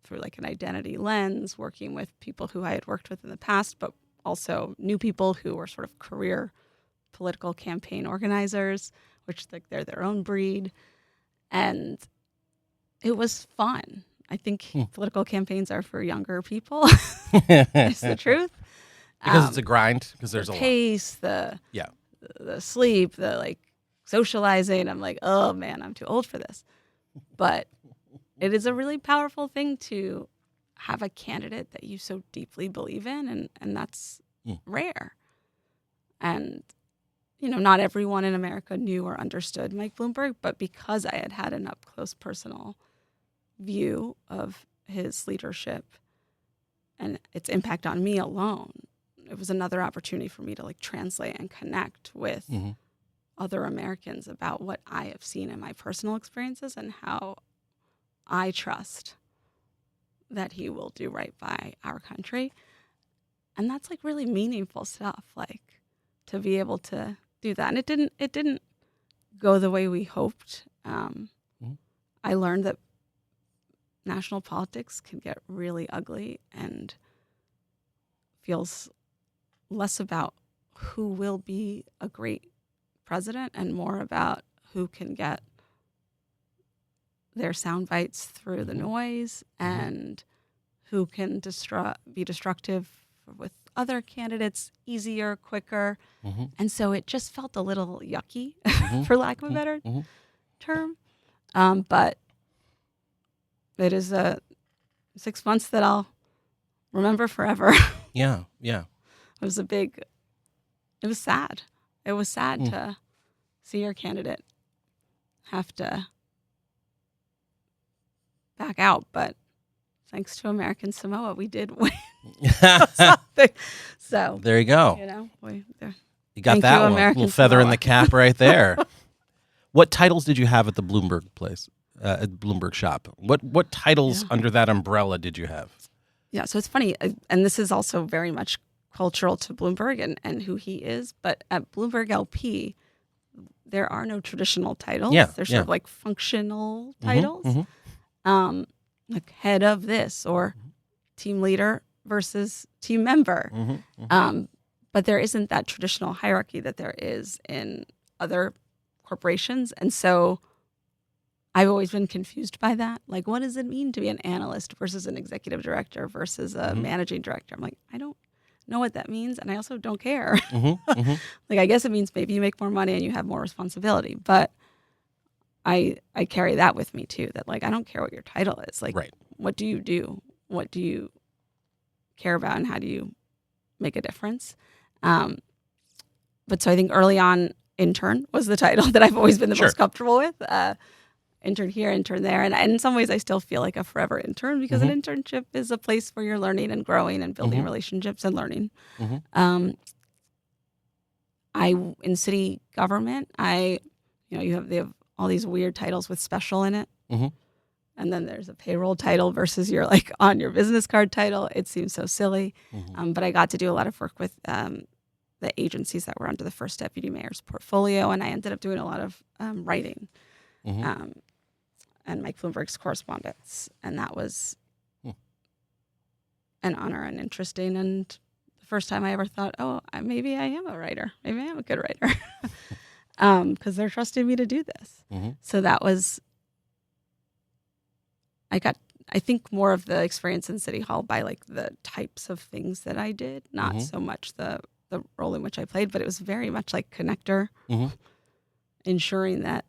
through like an identity lens, working with people who I had worked with in the past, but also new people who were sort of career political campaign organizers, which like they're their own breed. And it was fun. I think political campaigns are for younger people. It's the truth. Because it's a grind. Because there's the a pace, lot. the sleep, the like socializing. I'm like, oh man, I'm too old for this. But it is a really powerful thing to have a candidate that you so deeply believe in, and that's rare. And not everyone in America knew or understood Mike Bloomberg, but because I had had an up close personal view of his leadership and its impact on me alone, it was another opportunity for me to like translate and connect with other Americans about what I have seen in my personal experiences and how I trust that he will do right by our country. And that's like really meaningful stuff, like to be able to do that. And it didn't go the way we hoped. I learned that national politics can get really ugly and feels less about who will be a great president and more about who can get their sound bites through the noise and who can be destructive with other candidates easier, quicker. And so it just felt a little yucky, for lack of a better term. But it is 6 months that I'll remember forever. Yeah. It was sad. It was sad to see your candidate have to back out, but thanks to American Samoa, we did win. So there you go. You got that one. American Little feather in Samoa. the cap right there. What titles did you have at the Bloomberg place, at Bloomberg shop? What titles under that umbrella did you have? Yeah, so it's funny, and this is also very much cultural to Bloomberg and who he is, but at Bloomberg LP, there are no traditional titles. Yeah, They're sort of like functional titles, like head of this or team leader versus team member. But there isn't that traditional hierarchy that there is in other corporations. And so I've always been confused by that. Like, what does it mean to be an analyst versus an executive director versus a managing director? I'm like, I don't know what that means, and I also don't care. Like, I guess it means maybe you make more money and you have more responsibility, but I carry that with me too, that like, I don't care what your title is. Like, what do you do? What do you care about, and how do you make a difference? But so I think early on, intern was the title that I've always been the most comfortable with. Intern here, intern there. And in some ways, I still feel like a forever intern because an internship is a place where you're learning and growing and building relationships and learning. In city government, they have all these weird titles with special in it. And then there's a payroll title versus your like on your business card title. It seems so silly. But I got to do a lot of work with the agencies that were under the first deputy mayor's portfolio. And I ended up doing a lot of writing. And Mike Bloomberg's correspondence. And that was an honor and interesting. And the first time I ever thought, maybe I am a writer. Maybe I am a good writer. Because they're trusting me to do this. So that was, I think, more of the experience in City Hall by like the types of things that I did, not so much the role in which I played, but it was very much like connector, ensuring that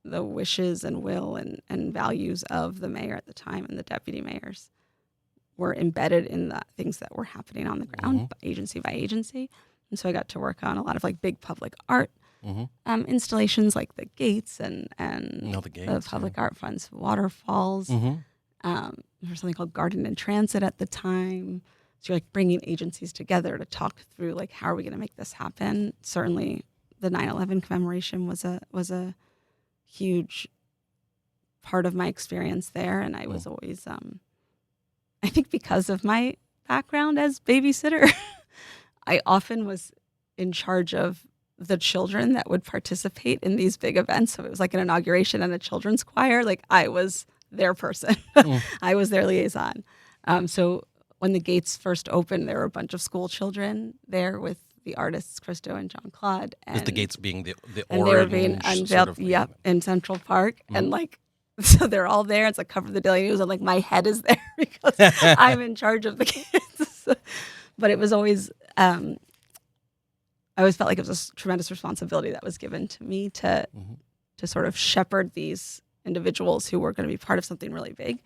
the wishes and will and values of the mayor at the time and the deputy mayors were embedded in the things that were happening on the ground, agency by agency. And so I got to work on a lot of like big public art installations, like the gates and the public art funds, waterfalls. There was something called Garden and Transit at the time. So you're like bringing agencies together to talk through like, how are we going to make this happen? Certainly the 9/11 commemoration was a huge part of my experience there. And I was always, I think because of my background as babysitter, I often was in charge of the children that would participate in these big events. So it was like an inauguration and a children's choir. Like I was their person. I was their liaison. So when the gates first opened, there were a bunch of school children there with the artists Christo and John Claude. And with the gates being the and orange they were being unveiled, sort of in Central Park. And like, so they're all there. It's like cover the Daily News, and like my head is there because I'm in charge of the kids. But it was always, I always felt like it was a tremendous responsibility that was given to me to sort of shepherd these individuals who were going to be part of something really big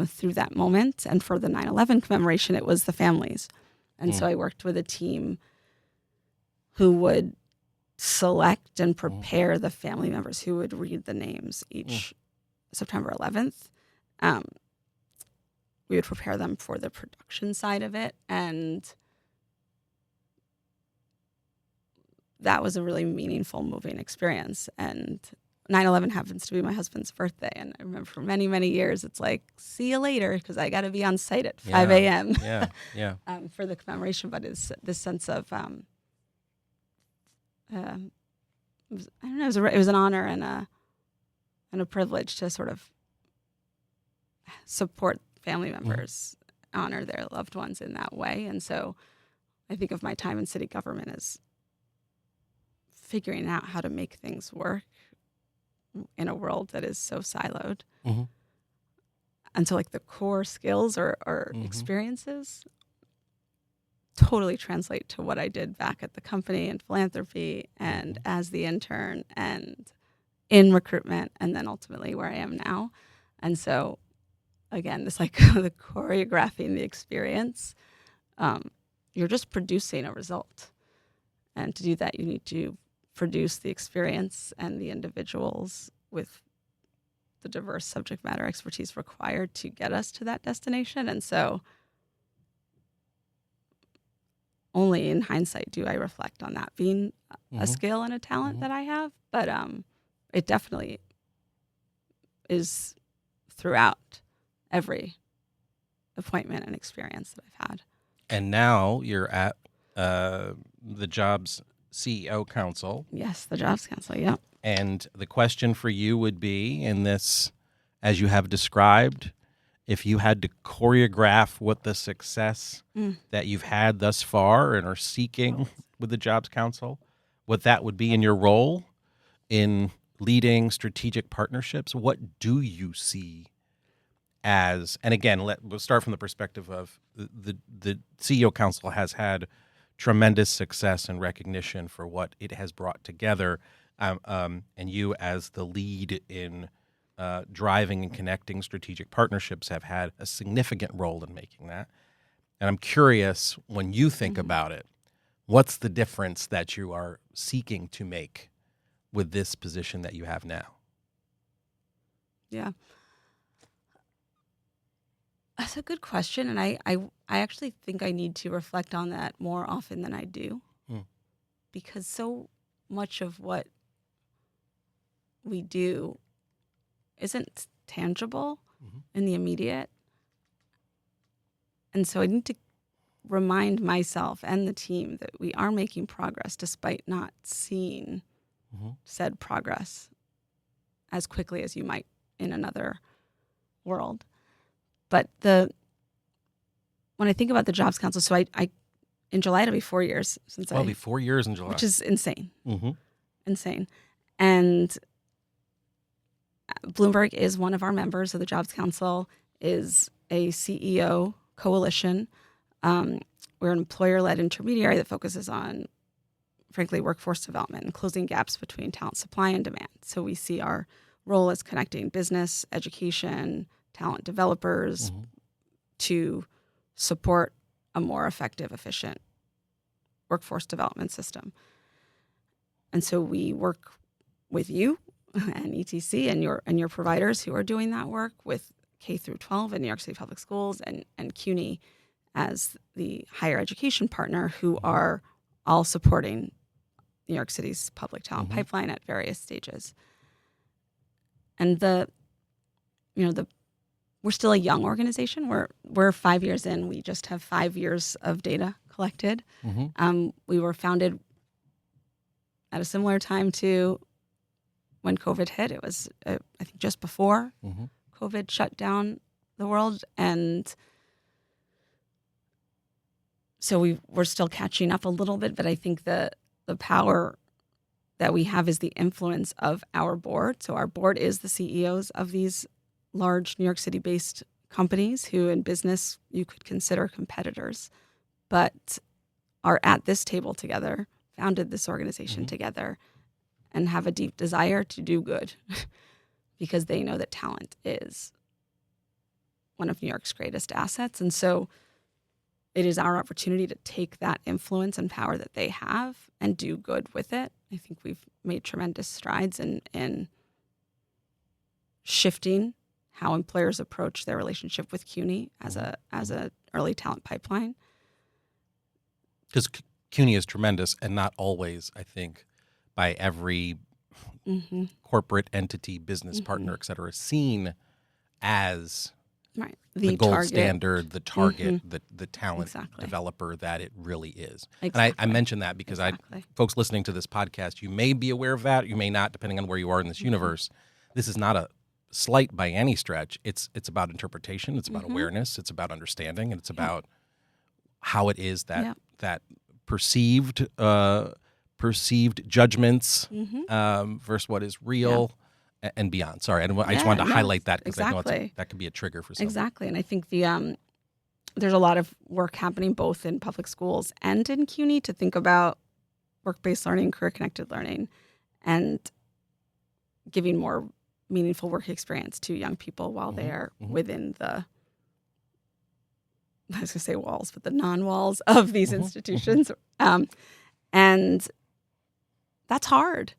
through that moment. And for the 9/11 commemoration, it was the families. And so I worked with a team who would select and prepare the family members who would read the names each September 11th. We would prepare them for the production side of it. And that was a really meaningful, moving experience. And 9/11 happens to be my husband's birthday. And I remember for many, many years, it's like, see you later, because I got to be on site at 5 a.m. For the commemoration. But it's this sense of, it was an honor and a privilege to sort of support family members, honor their loved ones in that way. And so I think of my time in city government as figuring out how to make things work in a world that is so siloed. Mm-hmm. And so like the core skills or Mm-hmm. experiences totally translate to what I did back at the company in philanthropy and as the intern and in recruitment, and then ultimately where I am now. And so again, this like the choreographing the experience, you're just producing a result. And to do that, you need to produce the experience and the individuals with the diverse subject matter expertise required to get us to that destination. And so only in hindsight do I reflect on that being a skill and a talent that I have. But it definitely is throughout every appointment and experience that I've had. And now you're at the Jobs CEO Council. Yes, the Jobs Council, yep. And the question for you would be, in this, as you have described, if you had to choreograph what the success that you've had thus far and are seeking with the Jobs Council, what that would be in your role in leading strategic partnerships, what do you see as, and again, we'll start from the perspective of the CEO Council has had tremendous success and recognition for what it has brought together, and you as the lead in driving and connecting strategic partnerships have had a significant role in making that. And I'm curious, when you think about it, what's the difference that you are seeking to make with this position that you have now? Yeah. That's a good question, and I actually think I need to reflect on that more often than I do, because so much of what we do isn't tangible in the immediate, and so I need to remind myself and the team that we are making progress despite not seeing said progress as quickly as you might in another world. But when I think about the Jobs Council, so I in July it'll be 4 years since It'll be 4 years in July, which is insane, insane. And Bloomberg is one of our members of the Jobs Council, is a CEO coalition. We're an employer-led intermediary that focuses on, frankly, workforce development and closing gaps between talent supply and demand. So we see our role as connecting business, education, talent developers to support a more effective, efficient workforce development system. And so we work with you and ETC and your providers who are doing that work with K through 12 in New York City Public Schools and CUNY as the higher education partner, who are all supporting New York City's public talent pipeline at various stages. And we're still a young organization. We're 5 years in. We just have 5 years of data collected. We were founded at a similar time to when COVID hit. It was, I think, just before COVID shut down the world. And so we're still catching up a little bit, but I think the power that we have is the influence of our board. So our board is the CEOs of these large New York City-based companies who in business you could consider competitors, but are at this table together, founded this organization together, and have a deep desire to do good because they know that talent is one of New York's greatest assets. And so it is our opportunity to take that influence and power that they have and do good with it. I think we've made tremendous strides in shifting how employers approach their relationship with CUNY as a early talent pipeline. Because CUNY is tremendous, and not always, I think, by every corporate entity, business partner, et cetera, seen as the gold target. standard, the target, the talent developer that it really is. And I mention that because folks listening to this podcast, you may be aware of that, you may not, depending on where you are in this universe. This is not a slight by any stretch. It's about interpretation, it's about awareness, it's about understanding, and it's about how it is that that perceived judgments versus what is real and beyond. Sorry, I just wanted to highlight that because I know exactly. that could be a trigger for some. Exactly, and I think there's a lot of work happening both in public schools and in CUNY to think about work-based learning, career-connected learning, and giving more meaningful work experience to young people while they're within the, I was going to say walls, but the non-walls of these institutions. And that's hard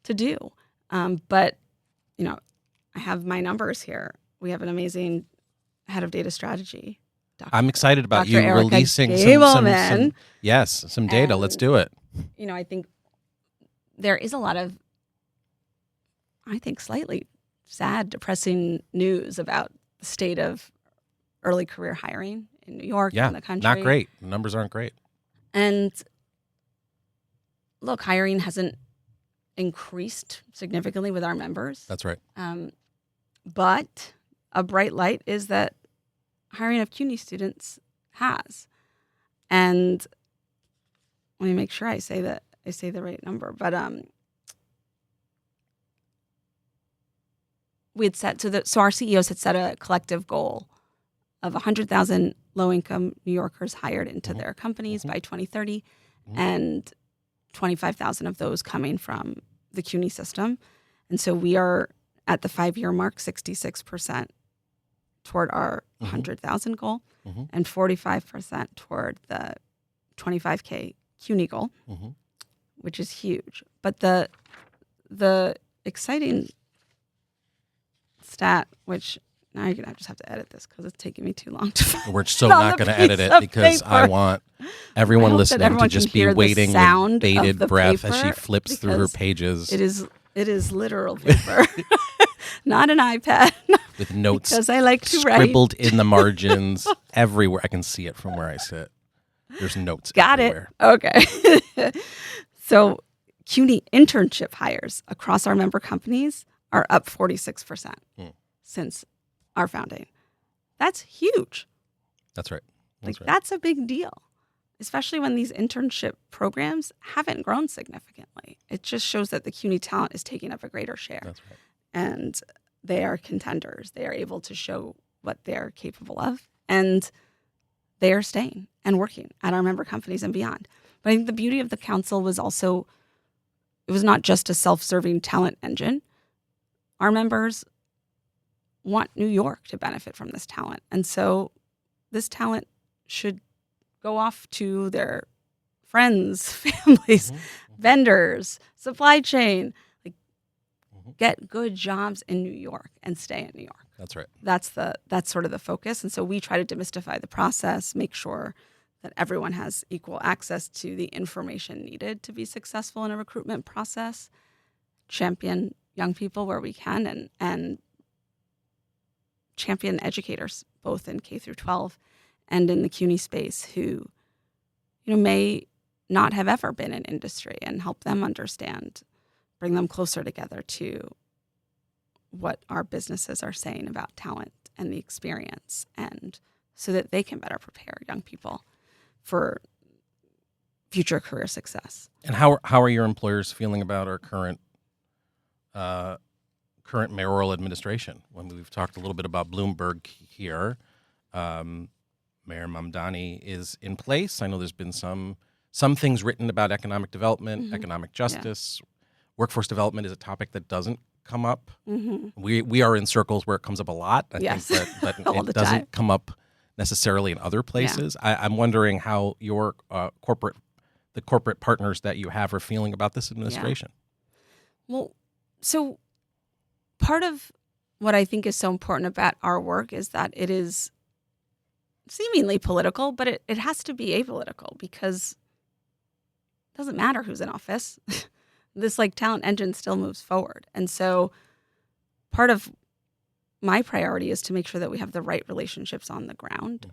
to do. But, I have my numbers here. We have an amazing head of data strategy. I'm excited about Dr. you Erica releasing some data. Let's do it. I think there is a lot of, I think, slightly sad, depressing news about the state of early career hiring in New York and the country. Not great. The numbers aren't great. And look, hiring hasn't increased significantly with our members. That's right. But a bright light is that hiring of CUNY students has. And let me make sure I say the right number. But we had set so our CEOs had set a collective goal of 100,000 low-income New Yorkers hired into their companies by 2030, and 25,000 of those coming from the CUNY system. And so we are at the 5-year mark, 66% toward our 100,000 goal, and 45% toward the 25K CUNY goal, which is huge. But the exciting stat, which now you're gonna just have to edit this because it's taking me too long to find. We're so not going to edit it because I want everyone listening to just be waiting with bated breath as she flips through her pages. It is literal paper, not an iPad. With notes because I like to write. Scribbled in the margins everywhere. I can see it from where I sit. There's notes everywhere. Got it. Okay. So CUNY internship hires across our member companies are up 46% since our founding. That's huge. That's right. That's a big deal, especially when these internship programs haven't grown significantly. It just shows that the CUNY talent is taking up a greater share. That's right. And they are contenders. They are able to show what they're capable of, and they are staying and working at our member companies and beyond. But I think the beauty of the council was also, it was not just a self-serving talent engine. Our members want New York to benefit from this talent. And so this talent should go off to their friends, families, vendors, supply chain, get good jobs in New York and stay in New York. That's right. That's sort of the focus. And so we try to demystify the process, make sure that everyone has equal access to the information needed to be successful in a recruitment process, champion young people where we can, and champion educators, both in K through 12 and in the CUNY space, who may not have ever been in industry, and help them understand, bring them closer together to what our businesses are saying about talent and the experience, and so that they can better prepare young people for future career success. And how are your employers feeling about our current mayoral administration? When we've talked a little bit about Bloomberg here, Mayor Mamdani is in place. I know there's been some things written about economic development, economic justice. Workforce development is a topic that doesn't come up. We are in circles where it comes up a lot, I think, but it doesn't come up necessarily in other places. I'm wondering how your the corporate partners that you have are feeling about this administration. Well, so part of what I think is so important about our work is that it is seemingly political, but it has to be apolitical, because it doesn't matter who's in office. This talent engine still moves forward. And so part of my priority is to make sure that we have the right relationships on the ground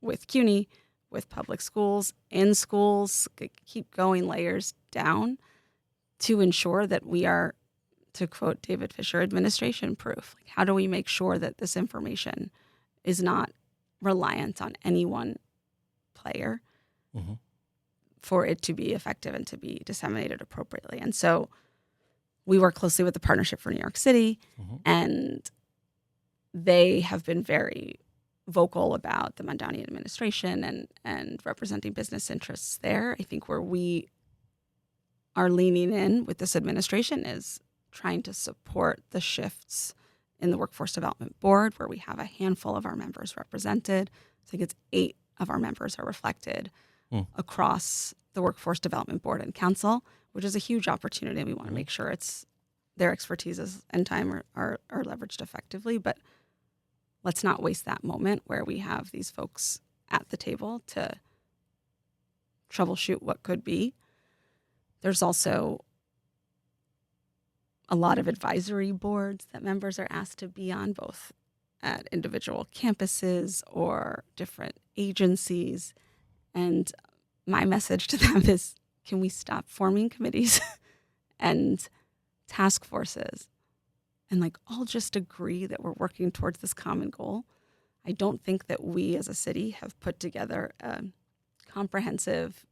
with CUNY, with public schools, in schools, keep going layers down to ensure that we are, to quote David Fisher, administration proof. How do we make sure that this information is not reliant on any one player for it to be effective and to be disseminated appropriately? And so we work closely with the Partnership for New York City, and they have been very vocal about the Mondani administration and representing business interests there. I think where we are leaning in with this administration is trying to support the shifts in the Workforce Development Board, where we have a handful of our members represented. I think it's 8 of our members are reflected across the Workforce Development Board and Council, which is a huge opportunity. We want to make sure their expertise and time are leveraged effectively, but let's not waste that moment where we have these folks at the table to troubleshoot what could be. There's also a lot of advisory boards that members are asked to be on, both at individual campuses or different agencies. And my message to them is, can we stop forming committees and task forces and all just agree that we're working towards this common goal? I don't think that we as a city have put together a comprehensive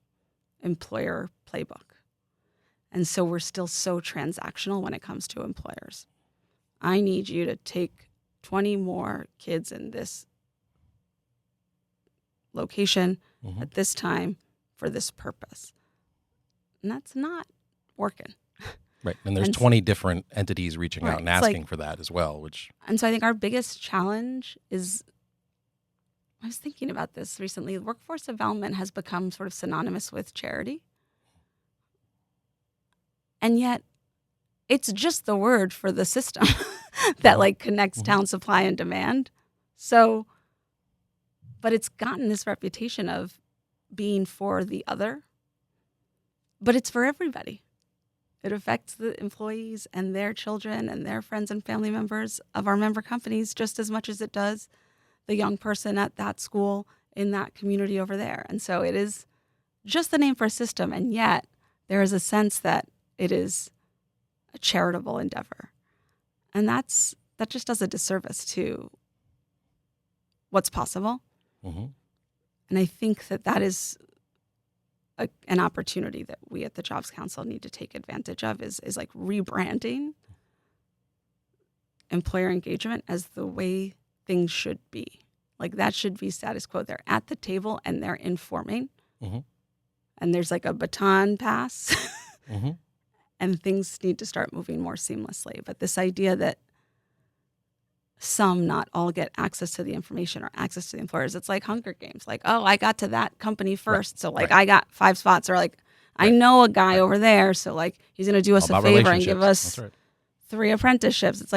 employer playbook. And so we're still so transactional when it comes to employers. I need you to take 20 more kids in this location at this time for this purpose. And that's not working. Right. And there's 20 different entities reaching out and asking for that as well, And so I think our biggest challenge is, I was thinking about this recently, workforce development has become sort of synonymous with charity. And yet it's just the word for the system that connects talent supply and demand. So, but it's gotten this reputation of being for the other, but it's for everybody. It affects the employees and their children and their friends and family members of our member companies just as much as it does the young person at that school in that community over there. And so it is just the name for a system, and yet there is a sense that it is a charitable endeavor. And that just does a disservice to what's possible. And I think that is an opportunity that we at the Jobs Council need to take advantage of, is rebranding employer engagement as the way things should be. That should be status quo. They're at the table and they're informing. And there's a baton pass. And things need to start moving more seamlessly. But this idea that some, not all, get access to the information or access to the employers, it's like Hunger Games. Oh, I got to that company first, so I got 5 spots. Or I know a guy over there, so he's going to do us a favor and give us 3 apprenticeships. It's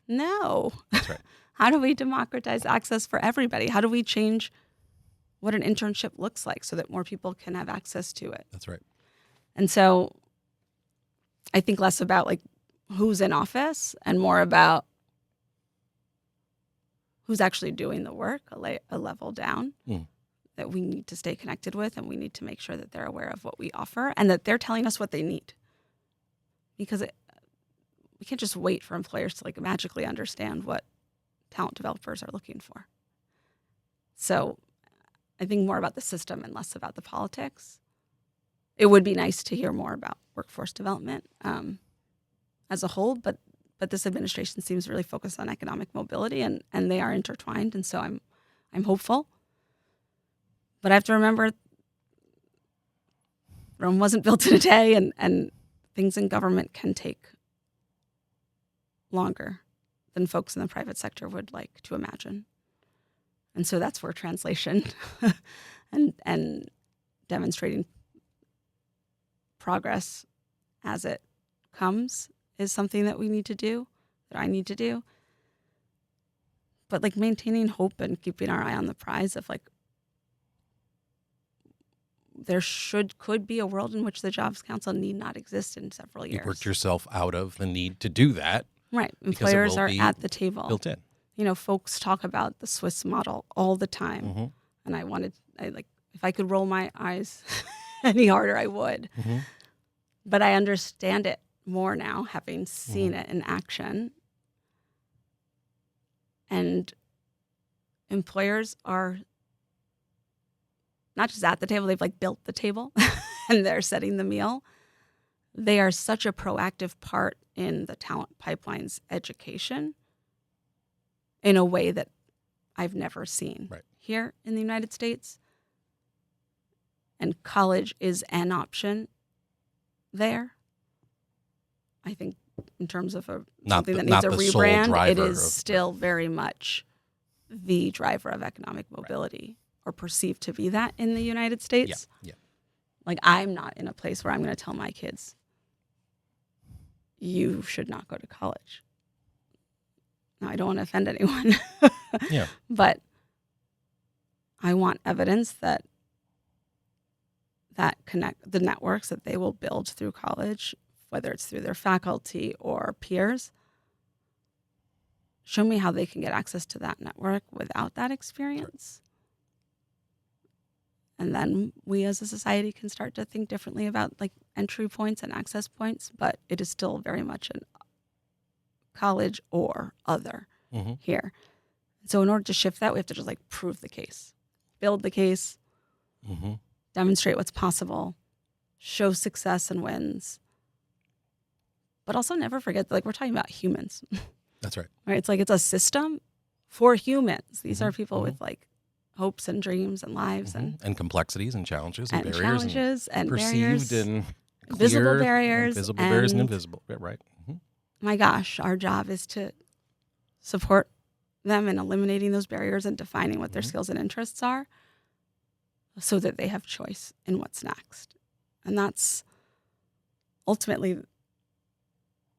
no. That's right. How do we democratize access for everybody? How do we change what an internship looks like so that more people can have access to it? That's right. And so I think less about who's in office and more about who's actually doing the work, a level down that we need to stay connected with, and we need to make sure that they're aware of what we offer and that they're telling us what they need. Because we can't just wait for employers to magically understand what talent developers are looking for. So I think more about the system and less about the politics. It would be nice to hear more about workforce development as a whole, but this administration seems really focused on economic mobility, and they are intertwined, and so I'm hopeful. But I have to remember, Rome wasn't built in a day, and things in government can take longer than folks in the private sector would like to imagine. And so that's where translation and demonstrating progress as it comes is something that we need to do, that I need to do. But maintaining hope and keeping our eye on the prize of there could be a world in which the Jobs Council need not exist in several years. You worked yourself out of the need to do that. Right. Employers are at the table. Built in. Folks talk about the Swiss model all the time. And if I could roll my eyes any harder, I would. But I understand it more now, having seen it in action. And employers are not just at the table, they've built the table and they're setting the meal. they are such a proactive part in the talent pipeline's education in a way that I've never seen here in the United States. And college is an option there. I think in terms of something that needs a rebrand, it is still very much the driver of economic mobility, or perceived to be that in the United States. Yeah. Like, I'm not in a place where I'm going to tell my kids, you should not go to college. Now, I don't want to offend anyone. Yeah. But I want evidence that connect the networks that they will build through college, whether it's through their faculty or peers. Show me how they can get access to that network without that experience. And then we as a society can start to think differently about like entry points and access points, but it is still very much a college or other here. So in order to shift that, we have to just like prove the case, build the case, demonstrate what's possible, show success and wins, but also never forget that, like, we're talking about humans. That's right. Right? It's like it's a system for humans. These are people with like hopes and dreams and lives and complexities and challenges and barriers and perceived barriers, and visible barriers, visible barriers and invisible. Right. My gosh, our job is to support them in eliminating those barriers and defining what their skills and interests are, so that they have choice in what's next. And that's ultimately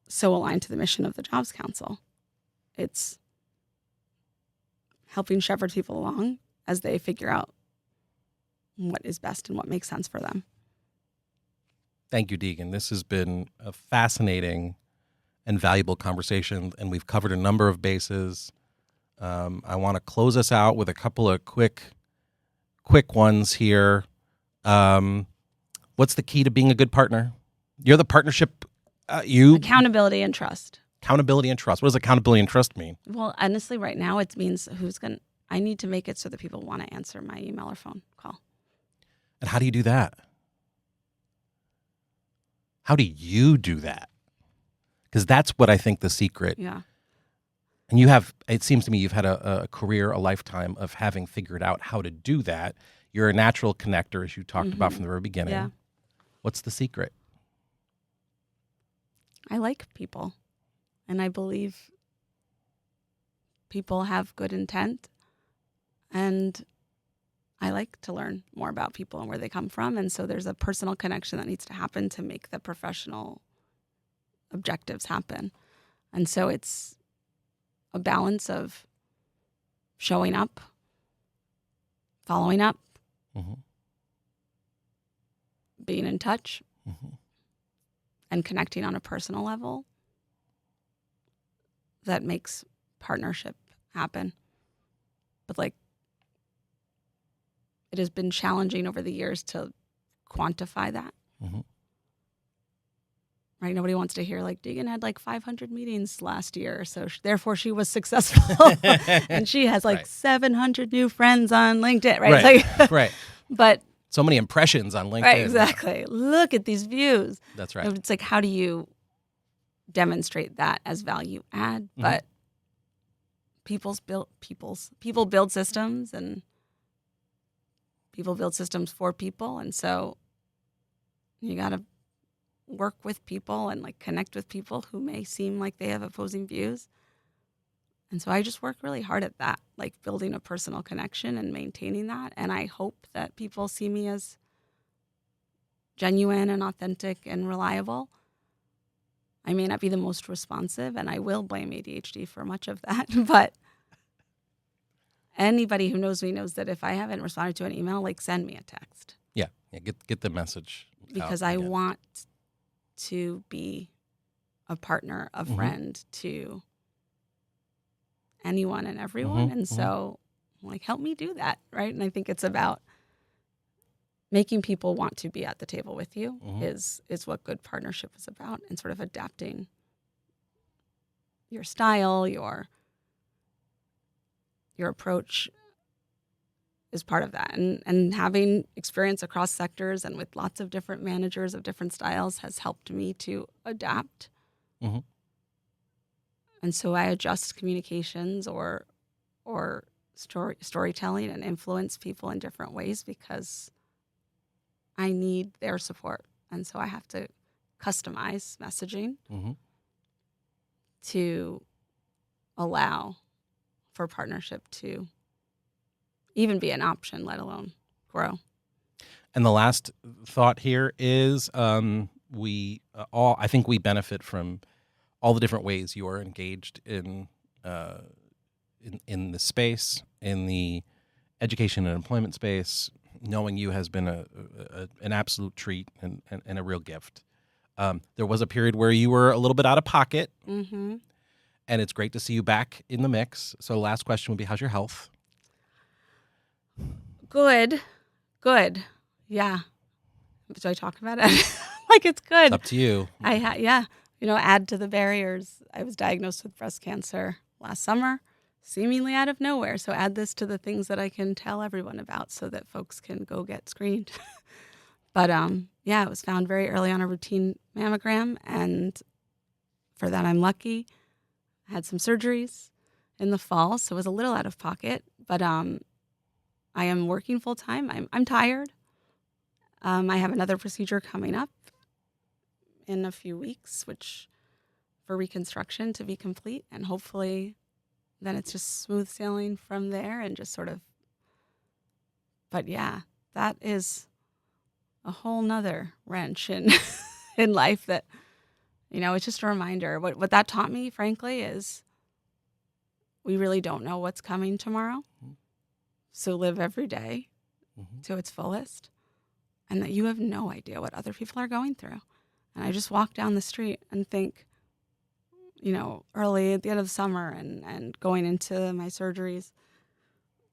so aligned to the mission of the Jobs Council. It's helping shepherd people along as they figure out what is best and what makes sense for them. Thank you, Degan. This has been a fascinating and valuable conversation, and we've covered a number of bases. I want to close us out with a couple of quick ones here. What's the key to being a good partner? You're the partnership. Accountability and trust. Accountability and trust. What does accountability and trust mean? Well, honestly, right now it means I need to make it so that people want to answer my email or phone call. And how do you do that? How do you do that? Because that's what I think the secret. Yeah. And it seems to me you've had a career, a lifetime of having figured out how to do that. You're a natural connector, as you talked about from the very beginning. Yeah. What's the secret? I like people, and I believe people have good intent, and I like to learn more about people and where they come from, and so there's a personal connection that needs to happen to make the professional objectives happen. And so it's a balance of showing up, following up, being in touch, and connecting on a personal level that makes partnership happen. But like, it has been challenging over the years to quantify that. Right? Nobody wants to hear like Degan had like 500 meetings last year, so therefore she was successful, and she has like 700 new friends on LinkedIn. Right? Right. But so many impressions on LinkedIn. Right, exactly. Look at these views. That's right. It's like, how do you demonstrate that as value add? But people build systems, and people build systems for people, and so you got to work with people and like connect with people who may seem like they have opposing views. And so I just work really hard at that, like building a personal connection and maintaining that. And I hope that people see me as genuine and authentic and reliable. I may not be the most responsive, and I will blame ADHD for much of that, but anybody who knows me knows that if I haven't responded to an email, like send me a text. Yeah, get the message. Because I want to be a partner, a friend to anyone and everyone. And so, like, help me do that, right? And I think it's about making people want to be at the table with you is what good partnership is about, and sort of adapting your style, your approach is part of that. And having experience across sectors and with lots of different managers of different styles has helped me to adapt. Mm-hmm. And so I adjust communications or storytelling and influence people in different ways because I need their support. And so I have to customize messaging Mm-hmm. to allow for partnership to even be an option, let alone grow. And the last thought here is I think we benefit from all the different ways you are engaged in the space, in the education and employment space. Knowing you has been an absolute treat and a real gift. There was a period where you were a little bit out of pocket, Mm-hmm. and it's great to see you back in the mix. So last question would be, how's your health? Good. Yeah. Do I talk about it? Like it's good. It's up to you. Yeah. Add to the barriers. I was diagnosed with breast cancer last summer, seemingly out of nowhere. So add this to the things that I can tell everyone about so that folks can go get screened. But it was found very early on a routine mammogram, and for that I'm lucky. I had some surgeries in the fall, so it was a little out of pocket. But I am working full time. I'm tired. I have another procedure coming up in a few weeks, which for reconstruction to be complete, and hopefully then it's just smooth sailing from there and just sort of. But yeah, that is a whole nother wrench in in life that, it's just a reminder. What that taught me, frankly, is we really don't know what's coming tomorrow. Mm-hmm. So live every day to its fullest, and that you have no idea what other people are going through. And I just walk down the street and think, early at the end of the summer and going into my surgeries,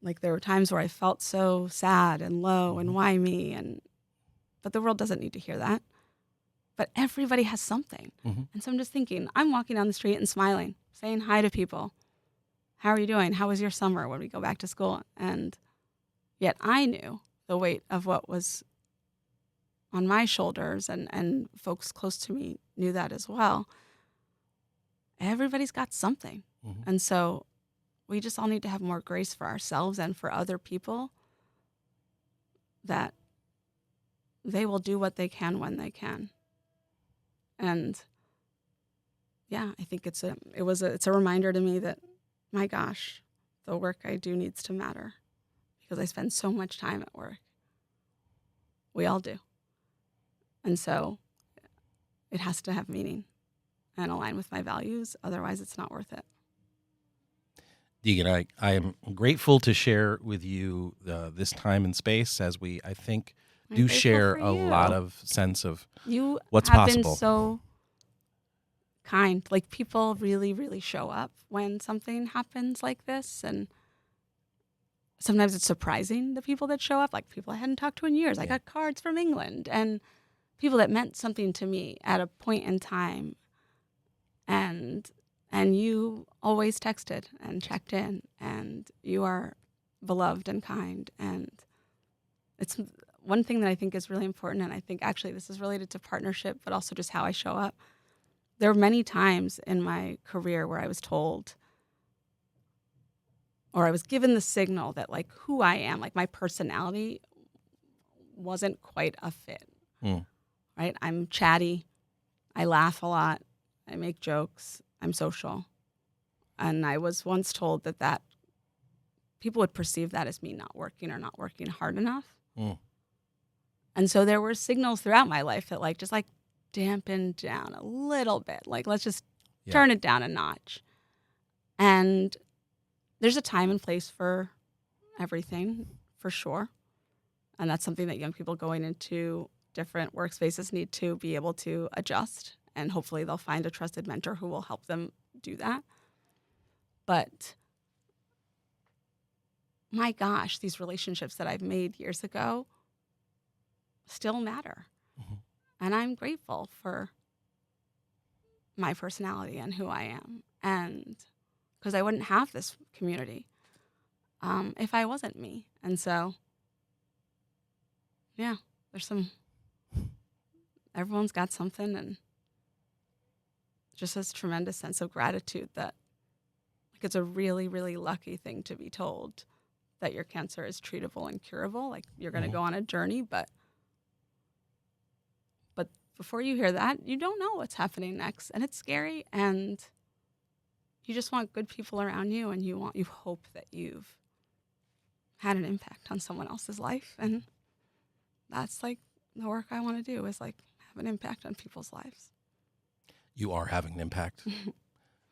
like there were times where I felt so sad and low and why me? But the world doesn't need to hear that. But everybody has something. Mm-hmm. And so I'm just thinking, I'm walking down the street and smiling, saying hi to people. How are you doing? How was your summer when we go back to school? And yet I knew the weight of what was on my shoulders, and folks close to me knew that as well. Everybody's got something. Mm-hmm. And so we just all need to have more grace for ourselves and for other people, that they will do what they can when they can. And yeah, I think it's a reminder to me that, my gosh, the work I do needs to matter, because I spend so much time at work. We all do. And so it has to have meaning and align with my values. Otherwise, it's not worth it. Degan, I am grateful to share with you this time and space, as we, I think, do share a lot of sense of what's possible. You have been so kind. Like, people really, really show up when something happens like this. And sometimes it's surprising, the people that show up, like people I hadn't talked to in years. I got cards from England and people that meant something to me at a point in time. And you always texted and checked in, and you are beloved and kind. And it's one thing that I think is really important, and I think actually this is related to partnership, but also just how I show up. There are many times in my career where I was told, or I was given the signal that, like, who I am, like my personality wasn't quite a fit, right? I'm chatty. I laugh a lot. I make jokes. I'm social. And I was once told that people would perceive that as me not working or not working hard enough. And so there were signals throughout my life that, like, just like dampen down a little bit. Like, let's just turn it down a notch. And there's a time and place for everything, for sure. And that's something that young people going into different workspaces need to be able to adjust. And hopefully they'll find a trusted mentor who will help them do that. But my gosh, these relationships that I've made years ago still matter. And I'm grateful for my personality and who I am. And because I wouldn't have this community if I wasn't me. And so, yeah, everyone's got something, and just this tremendous sense of gratitude that like it's a really, really lucky thing to be told that your cancer is treatable and curable. Like you're going to go on a journey, but before you hear that, you don't know what's happening next, and it's scary, and you just want good people around you, and you hope that you've had an impact on someone else's life, and that's like the work I want to do is like have an impact on people's lives. You are having an impact, and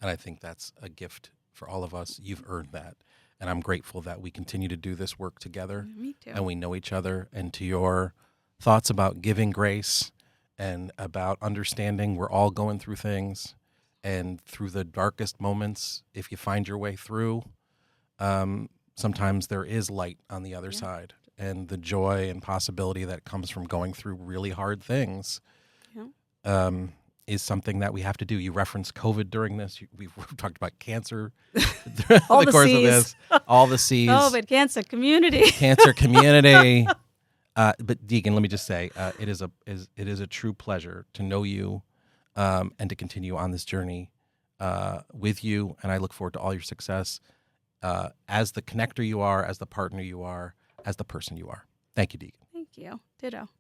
I think that's a gift for all of us. You've earned that, and I'm grateful that we continue to do this work together. Me too. And we know each other. And to your thoughts about giving grace and about understanding we're all going through things, and through the darkest moments, if you find your way through, sometimes there is light on the other side, and the joy and possibility that comes from going through really hard things is something that we have to do. You referenced COVID during this. We've talked about cancer all the the course C's. of this. All the C's. COVID, cancer, community. Cancer, community. But Degan, let me just say, it is a true pleasure to know you and to continue on this journey with you. And I look forward to all your success as the connector you are, as the partner you are, as the person you are. Thank you, Degan. Thank you. Ditto.